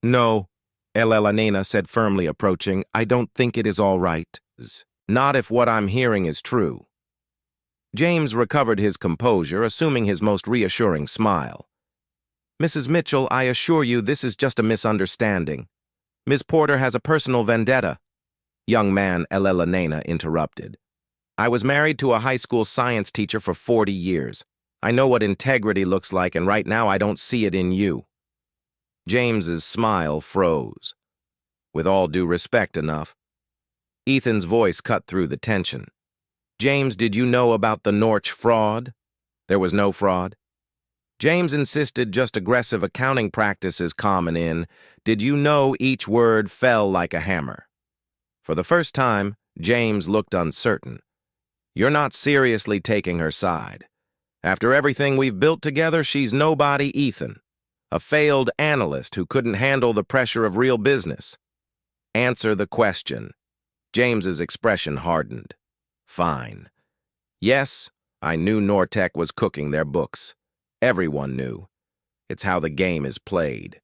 No, Elena said firmly, approaching. I don't think it is all right. Not if what I'm hearing is true. James recovered his composure, assuming his most reassuring smile. Mrs. Mitchell, I assure you this is just a misunderstanding. Ms. Porter has a personal vendetta. Young man, Elena interrupted. I was married to a high school science teacher for 40 years. I know what integrity looks like, and right now I don't see it in you. James's smile froze. With all due respect enough. Ethan's voice cut through the tension. James, did you know about the Norch fraud? There was no fraud. James insisted just aggressive accounting practices common in. Did you know each word fell like a hammer? For the first time, James looked uncertain. You're not seriously taking her side. After everything we've built together, she's nobody Ethan. A failed analyst who couldn't handle the pressure of real business. Answer the question. James's expression hardened. Fine. Yes, I knew Nortec was cooking their books. Everyone knew. It's how the game is played.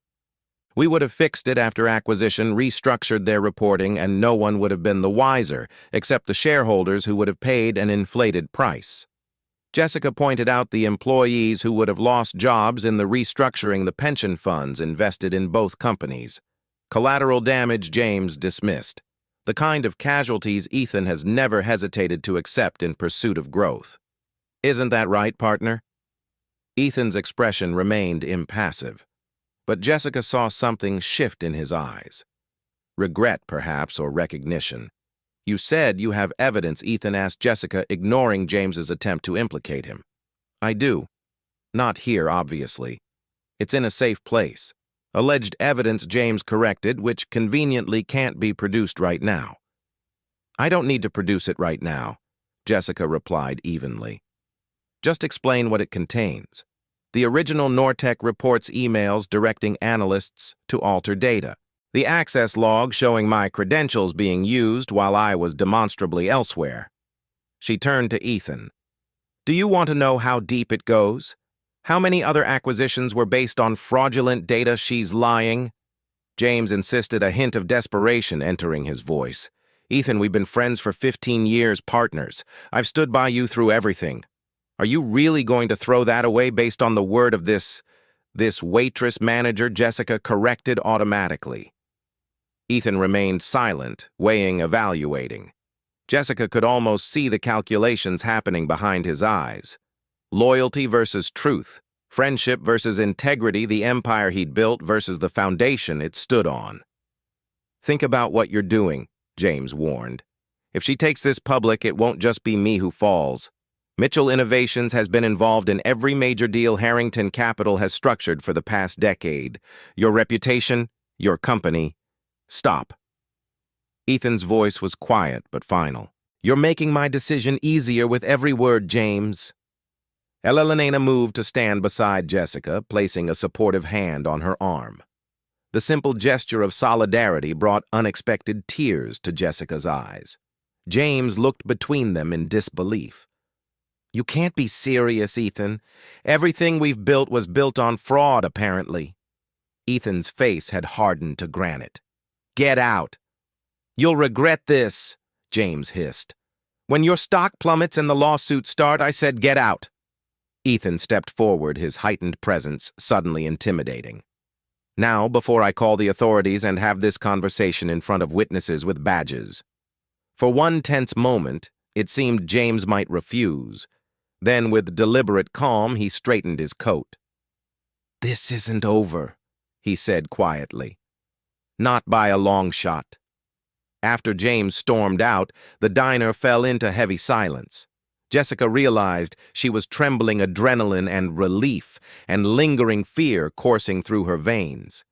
We would have fixed it after acquisition, restructured their reporting, and no one would have been the wiser, except the shareholders who would have paid an inflated price. Jessica pointed out the employees who would have lost jobs in the restructuring the pension funds invested in both companies. Collateral damage James dismissed. The kind of casualties Ethan has never hesitated to accept in pursuit of growth. Isn't that right, partner? Ethan's expression remained impassive, but Jessica saw something shift in his eyes. Regret, perhaps, or recognition. You said you have evidence, Ethan asked Jessica, ignoring James's attempt to implicate him. I do. Not here, obviously. It's in a safe place. Alleged evidence, James corrected, which conveniently can't be produced right now. I don't need to produce it right now, Jessica replied evenly. Just explain what it contains. The original Nortec reports emails directing analysts to alter data. The access log showing my credentials being used while I was demonstrably elsewhere. She turned to Ethan. Do you want to know how deep it goes? How many other acquisitions were based on fraudulent data? She's lying. James insisted, a hint of desperation entering his voice. Ethan, we've been friends for 15 years, partners. I've stood by you through everything. Are you really going to throw that away based on the word of this waitress manager? Jessica corrected automatically. Ethan remained silent, weighing, evaluating. Jessica could almost see the calculations happening behind his eyes. Loyalty versus truth, friendship versus integrity, the empire he'd built versus the foundation it stood on. Think about what you're doing, James warned. If she takes this public, it won't just be me who falls. Mitchell Innovations has been involved in every major deal Harrington Capital has structured for the past decade. Your reputation, your company. Stop. Ethan's voice was quiet but final. You're making my decision easier with every word, James. Elena moved to stand beside Jessica, placing a supportive hand on her arm. The simple gesture of solidarity brought unexpected tears to Jessica's eyes. James looked between them in disbelief. You can't be serious, Ethan. Everything we've built was built on fraud, apparently. Ethan's face had hardened to granite. Get out. You'll regret this, James hissed. When your stock plummets and the lawsuits start, I said get out. Ethan stepped forward, his heightened presence suddenly intimidating. Now, before I call the authorities and have this conversation in front of witnesses with badges. For one tense moment, it seemed James might refuse. Then, with deliberate calm, he straightened his coat. This isn't over, he said quietly. Not by a long shot. After James stormed out, the diner fell into heavy silence. Jessica realized she was trembling adrenaline and relief and lingering fear coursing through her veins.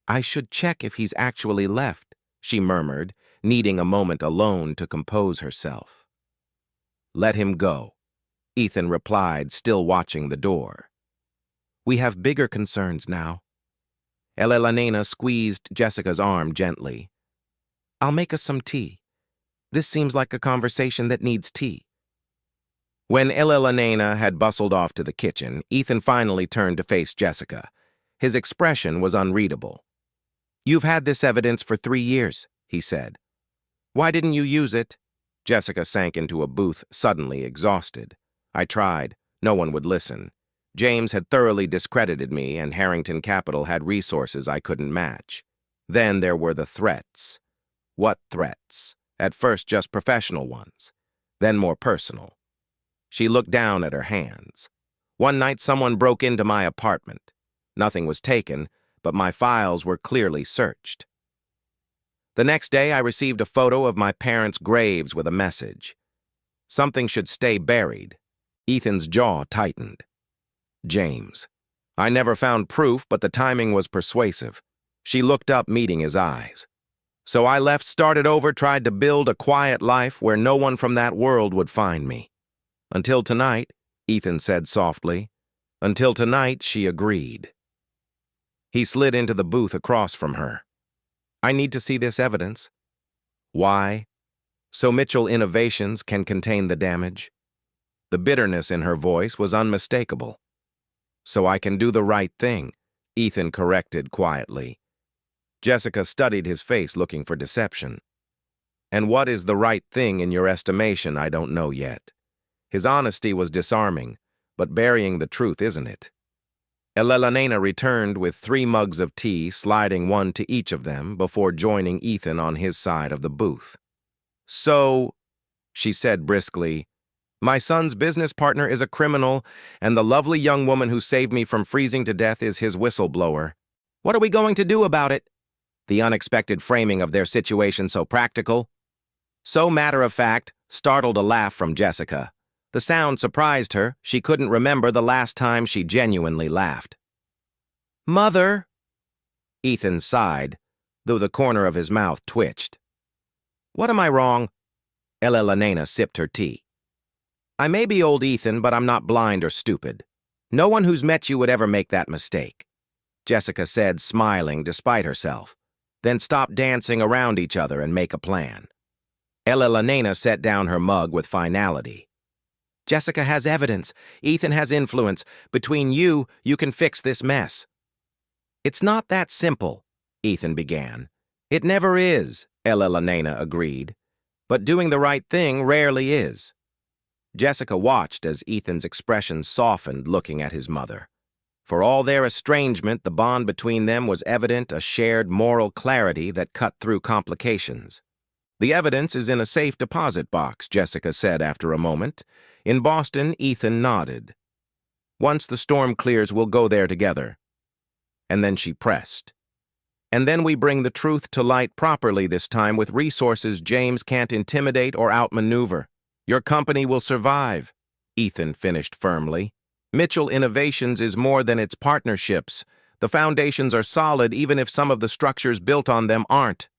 "I should check if he's actually left," she murmured, needing a moment alone to compose herself. "Let him go," Ethan replied, still watching the door. "We have bigger concerns now." Elena squeezed Jessica's arm gently. "I'll make us some tea. This seems like a conversation that needs tea." When Elena had bustled off to the kitchen, Ethan finally turned to face Jessica. His expression was unreadable. "You've had this evidence for 3 years," he said. "Why didn't you use it?" Jessica sank into a booth, suddenly exhausted. "I tried. No one would listen. James had thoroughly discredited me, and Harrington Capital had resources I couldn't match. Then there were the threats." "What threats?" "At first just professional ones, then more personal." She looked down at her hands. "One night someone broke into my apartment. Nothing was taken, but my files were clearly searched. The next day I received a photo of my parents' graves with a message. Something should stay buried." Ethan's jaw tightened. "James. I never found proof, but the timing was persuasive." She looked up, meeting his eyes. "So I left, started over, tried to build a quiet life where no one from that world would find me. Until tonight," Ethan said softly. "Until tonight," she agreed. He slid into the booth across from her. "I need to see this evidence." "Why?" "So Mitchell Innovations can contain the damage." The bitterness in her voice was unmistakable. "So I can do the right thing," Ethan corrected quietly. Jessica studied his face, looking for deception. "And what is the right thing in your estimation? I don't know yet." His honesty was disarming, but burying the truth, isn't it? Elena returned with 3 mugs of tea, sliding one to each of them before joining Ethan on his side of the booth. "So," she said briskly, "my son's business partner is a criminal, and the lovely young woman who saved me from freezing to death is his whistleblower. What are we going to do about it?" The unexpected framing of their situation so practical, so matter-of-fact, startled a laugh from Jessica. The sound surprised her. She couldn't remember the last time she genuinely laughed. "Mother," Ethan sighed, though the corner of his mouth twitched. "What am I wrong?" Elena sipped her tea. "I may be old Ethan, but I'm not blind or stupid. No one who's met you would ever make that mistake," Jessica said, smiling despite herself. "Then stop dancing around each other and make a plan." Elena set down her mug with finality. "Jessica has evidence. Ethan has influence. Between you can fix this mess." "It's not that simple," Ethan began. "It never is," Elena agreed. "But doing the right thing rarely is." Jessica watched as Ethan's expression softened, looking at his mother. For all their estrangement, the bond between them was evident, a shared moral clarity that cut through complications. "The evidence is in a safe deposit box," Jessica said after a moment. "In Boston," Ethan nodded. "Once the storm clears, we'll go there together." And then she pressed. "And then we bring the truth to light properly, this time with resources James can't intimidate or outmaneuver. Your company will survive," Ethan finished firmly. "Mitchell Innovations is more than its partnerships. The foundations are solid even if some of the structures built on them aren't."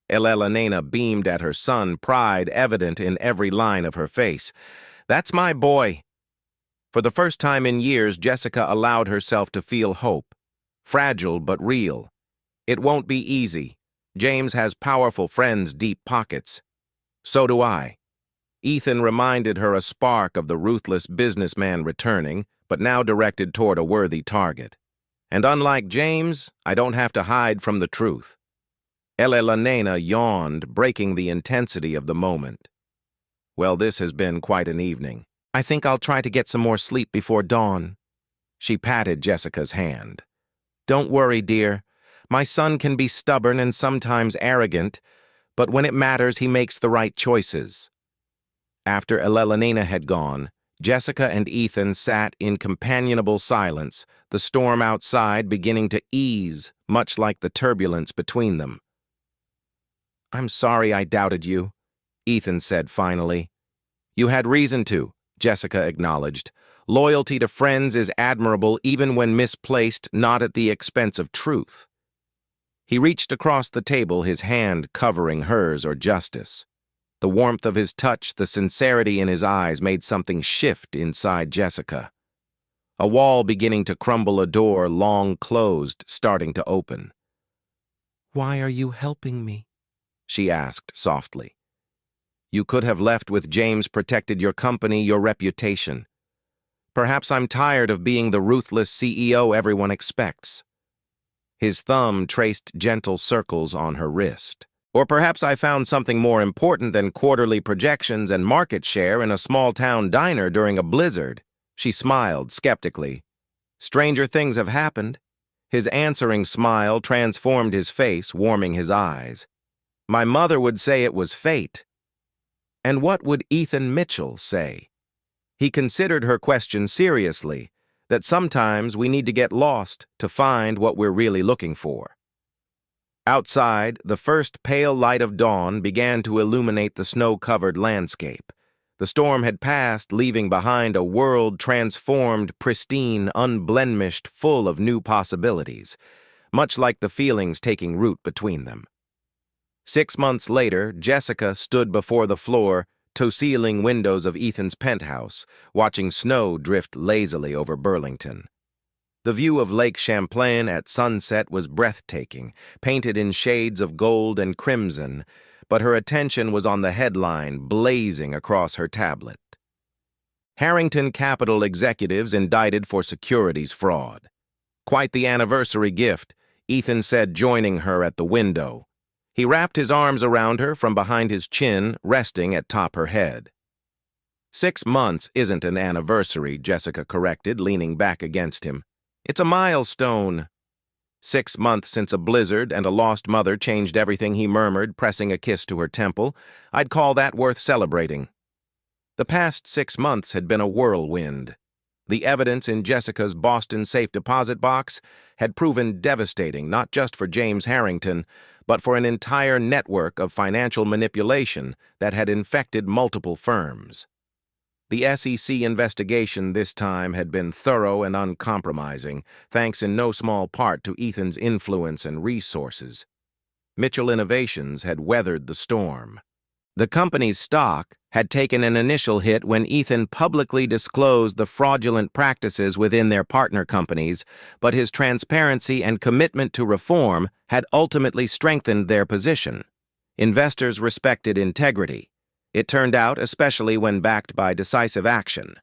Elena beamed at her son, pride evident in every line of her face. "That's my boy." For the first time in years, Jessica allowed herself to feel hope. Fragile but real. "It won't be easy. James has powerful friends, deep pockets. So do I." Ethan reminded her a spark of the ruthless businessman returning, but now directed toward a worthy target. "And unlike James, I don't have to hide from the truth." Elena yawned, breaking the intensity of the moment. "Well, this has been quite an evening. I think I'll try to get some more sleep before dawn." She patted Jessica's hand. "Don't worry, dear. My son can be stubborn and sometimes arrogant, but when it matters, he makes the right choices." After Elena had gone, Jessica and Ethan sat in companionable silence, the storm outside beginning to ease, much like the turbulence between them. I'm sorry I doubted you, Ethan said finally. You had reason to, Jessica acknowledged. Loyalty to friends is admirable even when misplaced, not at the expense of truth. He reached across the table, his hand covering hers or Justice. The warmth of his touch, the sincerity in his eyes made something shift inside Jessica. A wall beginning to crumble, a door long closed starting to open. "Why are you helping me?" she asked softly. "You could have left with James, protected your company, your reputation. Perhaps I'm tired of being the ruthless CEO everyone expects." His thumb traced gentle circles on her wrist. "Or perhaps I found something more important than quarterly projections and market share in a small-town diner during a blizzard." She smiled skeptically. "Stranger things have happened." His answering smile transformed his face, warming his eyes. "My mother would say it was fate." And what would Ethan Mitchell say? He considered her question seriously, that sometimes we need to get lost to find what we're really looking for. Outside, the first pale light of dawn began to illuminate the snow-covered landscape. The storm had passed, leaving behind a world transformed, pristine, unblemished, full of new possibilities, much like the feelings taking root between them. 6 months later, Jessica stood before the floor-to-ceiling windows of Ethan's penthouse, watching snow drift lazily over Burlington. The view of Lake Champlain at sunset was breathtaking, painted in shades of gold and crimson, but her attention was on the headline blazing across her tablet. Harrington Capital executives indicted for securities fraud. "Quite the anniversary gift," Ethan said, joining her at the window. He wrapped his arms around her from behind his chin, resting atop her head. 6 months isn't an anniversary, Jessica corrected, leaning back against him. It's a milestone. 6 months since a blizzard and a lost mother changed everything, he murmured, pressing a kiss to her temple. I'd call that worth celebrating. The past 6 months had been a whirlwind. The evidence in Jessica's Boston safe deposit box had proven devastating, not just for James Harrington, but for an entire network of financial manipulation that had infected multiple firms. The SEC investigation this time had been thorough and uncompromising, thanks in no small part to Ethan's influence and resources. Mitchell Innovations had weathered the storm. The company's stock had taken an initial hit when Ethan publicly disclosed the fraudulent practices within their partner companies, but his transparency and commitment to reform had ultimately strengthened their position. Investors respected integrity. It turned out, especially when backed by decisive action.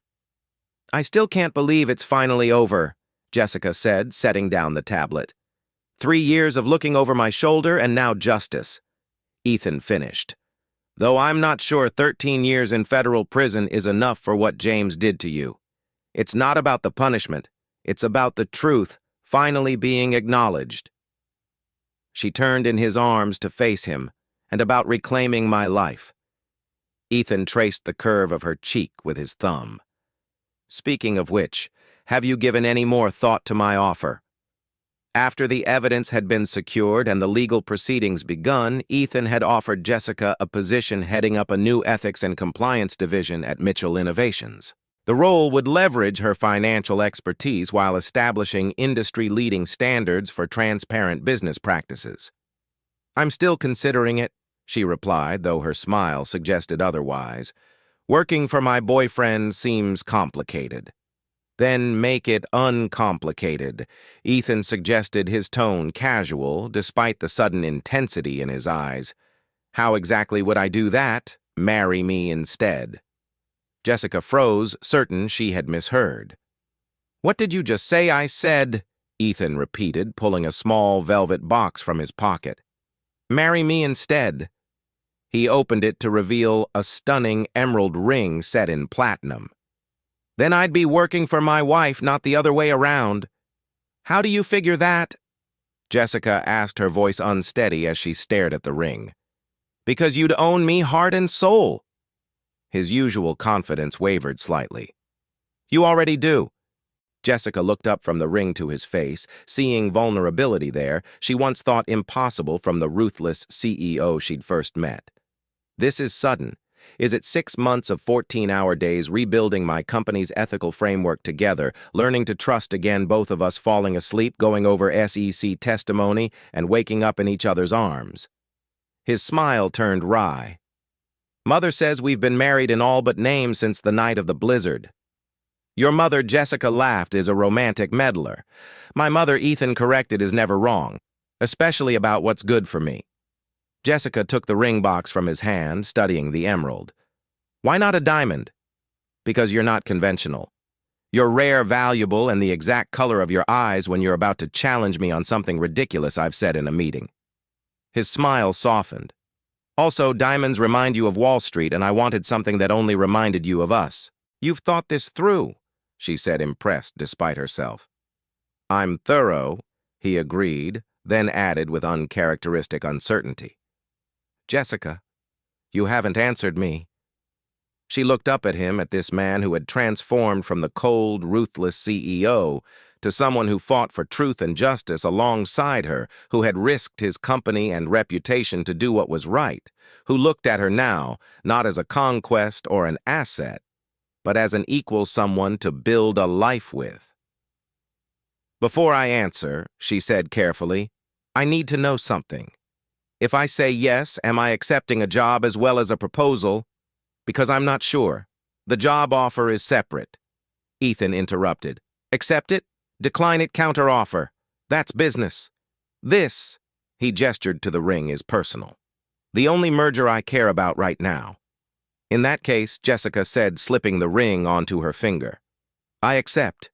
I still can't believe it's finally over, Jessica said, setting down the tablet. 3 years of looking over my shoulder and now justice. Ethan finished. Though I'm not sure 13 years in federal prison is enough for what James did to you. It's not about the punishment. It's about the truth finally being acknowledged. She turned in his arms to face him, and about reclaiming my life. Ethan traced the curve of her cheek with his thumb. Speaking of which, have you given any more thought to my offer? After the evidence had been secured and the legal proceedings begun, Ethan had offered Jessica a position heading up a new ethics and compliance division at Mitchell Innovations. The role would leverage her financial expertise while establishing industry-leading standards for transparent business practices. I'm still considering it, she replied, though her smile suggested otherwise. Working for my boyfriend seems complicated. Then make it uncomplicated, Ethan suggested, his tone casual, despite the sudden intensity in his eyes. How exactly would I do that? Marry me instead. Jessica froze, certain she had misheard. What did you just say I said? Ethan repeated, pulling a small velvet box from his pocket. Marry me instead. He opened it to reveal a stunning emerald ring set in platinum. Then I'd be working for my wife, not the other way around. How do you figure that? Jessica asked, her voice unsteady as she stared at the ring. Because you'd own me heart and soul. His usual confidence wavered slightly. You already do. Jessica looked up from the ring to his face, seeing vulnerability there she once thought impossible from the ruthless CEO she'd first met. This is sudden. Is it 6 months of 14-hour days rebuilding my company's ethical framework together, learning to trust again, both of us falling asleep, going over SEC testimony, and waking up in each other's arms? His smile turned wry. Mother says we've been married in all but name since the night of the blizzard. Your mother, Jessica laughed, is a romantic meddler. My mother, Ethan corrected, is never wrong, especially about what's good for me. Jessica took the ring box from his hand, studying the emerald. Why not a diamond? Because you're not conventional. You're rare, valuable, and the exact color of your eyes when you're about to challenge me on something ridiculous I've said in a meeting. His smile softened. Also, diamonds remind you of Wall Street, and I wanted something that only reminded you of us. You've thought this through, she said, impressed despite herself. I'm thorough, he agreed, then added with uncharacteristic uncertainty. Jessica, you haven't answered me. She looked up at him, at this man who had transformed from the cold, ruthless CEO to someone who fought for truth and justice alongside her, who had risked his company and reputation to do what was right, who looked at her now not as a conquest or an asset, but as an equal, someone to build a life with. Before I answer, she said carefully, I need to know something. If I say yes, am I accepting a job as well as a proposal? Because I'm not sure. The job offer is separate. Ethan interrupted. Accept it, decline it, counter-offer. That's business. This, he gestured to the ring, is personal. The only merger I care about right now. In that case, Jessica said, slipping the ring onto her finger. I accept.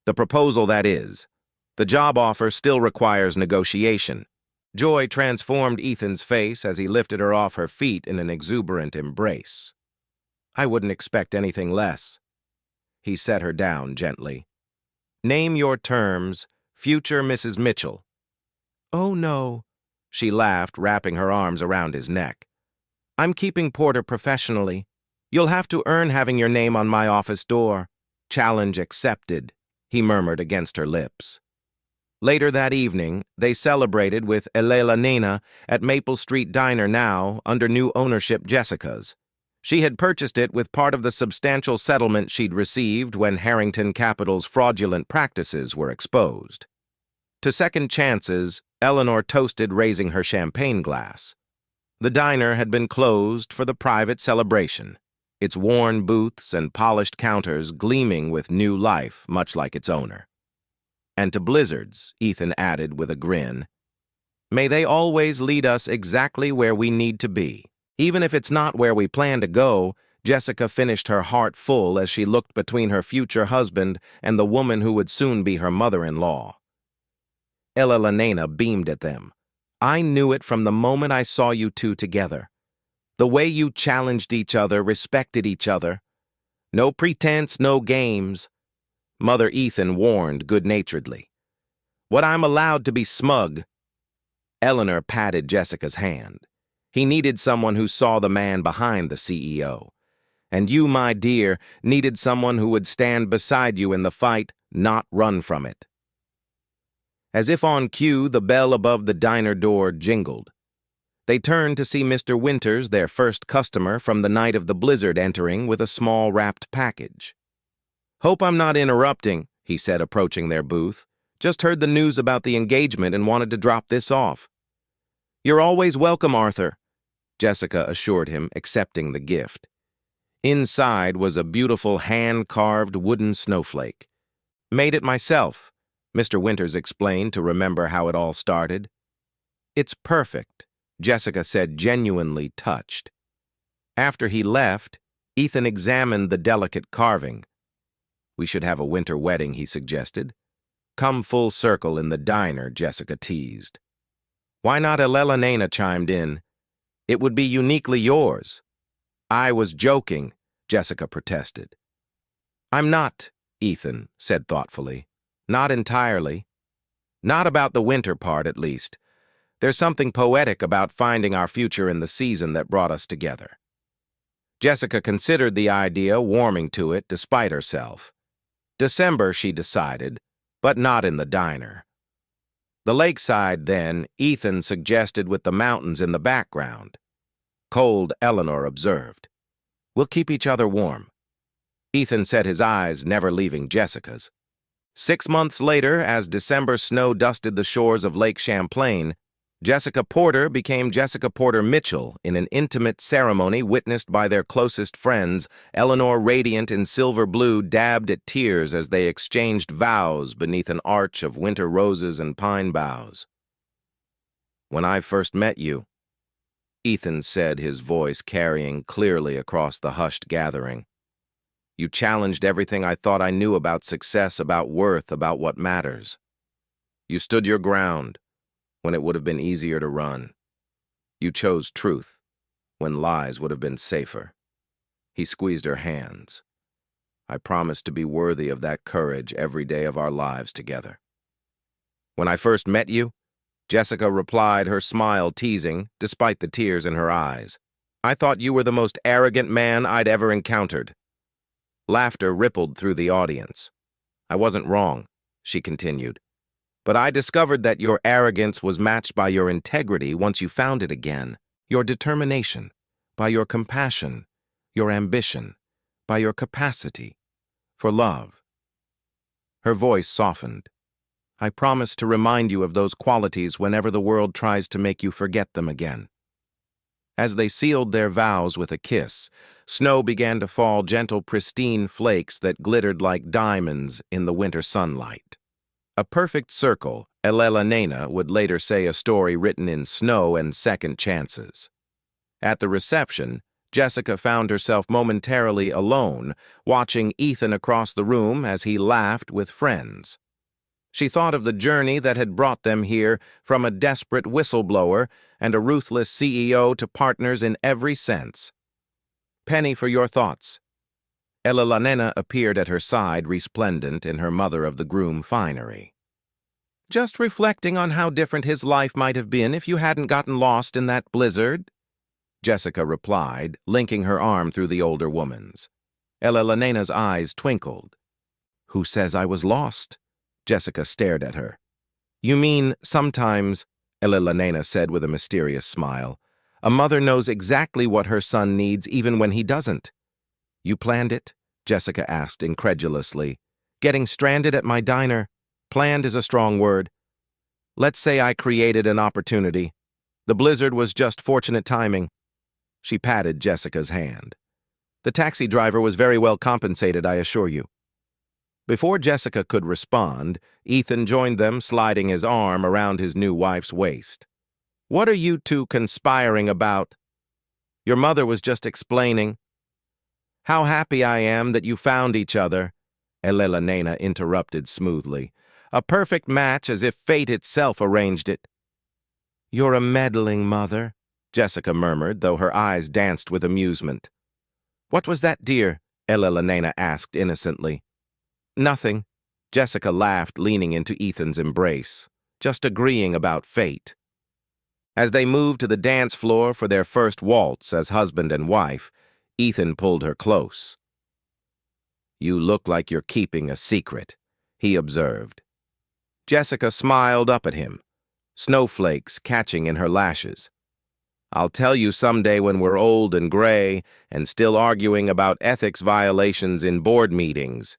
The proposal, that is. The job offer still requires negotiation. Joy transformed Ethan's face as he lifted her off her feet in an exuberant embrace. I wouldn't expect anything less. He set her down gently. Name your terms, future Mrs. Mitchell. Oh, no, she laughed, wrapping her arms around his neck. I'm keeping Porter professionally. You'll have to earn having your name on my office door. Challenge accepted, he murmured against her lips. Later that evening, they celebrated with Elela Nena at Maple Street Diner, now under new ownership, Jessica's. She had purchased it with part of the substantial settlement she'd received when Harrington Capital's fraudulent practices were exposed. To second chances, Eleanor toasted, raising her champagne glass. The diner had been closed for the private celebration, its worn booths and polished counters gleaming with new life, much like its owner. And to blizzards, Ethan added with a grin, may they always lead us exactly where we need to be. Even if it's not where we plan to go, Jessica finished, her heart full as she looked between her future husband and the woman who would soon be her mother-in-law. Elena beamed at them. I knew it from the moment I saw you two together. The way you challenged each other, respected each other. No pretense, no games. Mother Ethan warned good-naturedly. What, I'm allowed to be smug? Eleanor patted Jessica's hand. He needed someone who saw the man behind the CEO. And you, my dear, needed someone who would stand beside you in the fight, not run from it. As if on cue, the bell above the diner door jingled. They turned to see Mr. Winters, their first customer from the night of the blizzard, entering with a small wrapped package. Hope I'm not interrupting, he said, approaching their booth. Just heard the news about the engagement and wanted to drop this off. You're always welcome, Arthur, Jessica assured him, accepting the gift. Inside was a beautiful hand-carved wooden snowflake. Made it myself, Mr. Winters explained to remember how it all started. It's perfect, Jessica said, genuinely touched. After he left, Ethan examined the delicate carving. We should have a winter wedding, he suggested. Come full circle in the diner, Jessica teased. Why not? Elena chimed in. It would be uniquely yours. I was joking, Jessica protested. I'm not, Ethan said thoughtfully. Not entirely. Not about the winter part, at least. There's something poetic about finding our future in the season that brought us together. Jessica considered the idea, warming to it despite herself. December, she decided, but not in the diner. The lakeside, then, Ethan suggested, with the mountains in the background. Cold Eleanor observed. "We'll keep each other warm." Ethan set his eyes, never leaving Jessica's. 6 months later, as December snow dusted the shores of Lake Champlain, Jessica Porter became Jessica Porter Mitchell in an intimate ceremony witnessed by their closest friends, Eleanor, radiant in silver blue, dabbed at tears as they exchanged vows beneath an arch of winter roses and pine boughs. "When I first met you," Ethan said, his voice carrying clearly across the hushed gathering, "you challenged everything I thought I knew about success, about worth, about what matters. You stood your ground when it would have been easier to run. You chose truth when lies would have been safer." He squeezed her hands. "I promise to be worthy of that courage every day of our lives together." "When I first met you," Jessica replied, her smile teasing, despite the tears in her eyes, "I thought you were the most arrogant man I'd ever encountered." Laughter rippled through the audience. "I wasn't wrong," she continued. "But I discovered that your arrogance was matched by your integrity once you found it again, your determination, by your compassion, your ambition, by your capacity for love." Her voice softened. "I promise to remind you of those qualities whenever the world tries to make you forget them again." As they sealed their vows with a kiss, snow began to fall, gentle, pristine flakes that glittered like diamonds in the winter sunlight. A perfect circle, Elena would later say, a story written in snow and second chances. At the reception, Jessica found herself momentarily alone, watching Ethan across the room as he laughed with friends. She thought of the journey that had brought them here, from a desperate whistleblower and a ruthless CEO to partners in every sense. "Penny, for your thoughts." Elena appeared at her side, resplendent in her mother-of-the-groom finery. "Just reflecting on how different his life might have been if you hadn't gotten lost in that blizzard," Jessica replied, linking her arm through the older woman's. Elena's eyes twinkled. "Who says I was lost?" Jessica stared at her. "You mean, sometimes," Elena said with a mysterious smile, "a mother knows exactly what her son needs even when he doesn't." "You planned it?" Jessica asked incredulously. "Getting stranded at my diner? Planned is a strong word. Let's say I created an opportunity. The blizzard was just fortunate timing." She patted Jessica's hand. "The taxi driver was very well compensated, I assure you." Before Jessica could respond, Ethan joined them, sliding his arm around his new wife's waist. "What are you two conspiring about?" "Your mother was just explaining." "How happy I am that you found each other," Elena interrupted smoothly. "A perfect match, as if fate itself arranged it." "You're a meddling mother," Jessica murmured, though her eyes danced with amusement. "What was that, dear?" Elena asked innocently. "Nothing," Jessica laughed, leaning into Ethan's embrace. "Just agreeing about fate." As they moved to the dance floor for their first waltz as husband and wife, Ethan pulled her close. "You look like you're keeping a secret," he observed. Jessica smiled up at him, snowflakes catching in her lashes. "I'll tell you someday when we're old and gray and still arguing about ethics violations in board meetings."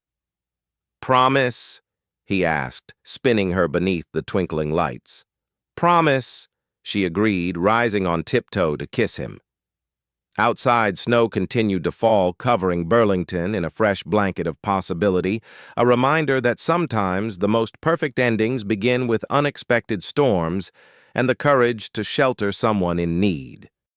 "Promise?" he asked, spinning her beneath the twinkling lights. "Promise," she agreed, rising on tiptoe to kiss him. Outside, snow continued to fall, covering Burlington in a fresh blanket of possibility, a reminder that sometimes the most perfect endings begin with unexpected storms and the courage to shelter someone in need.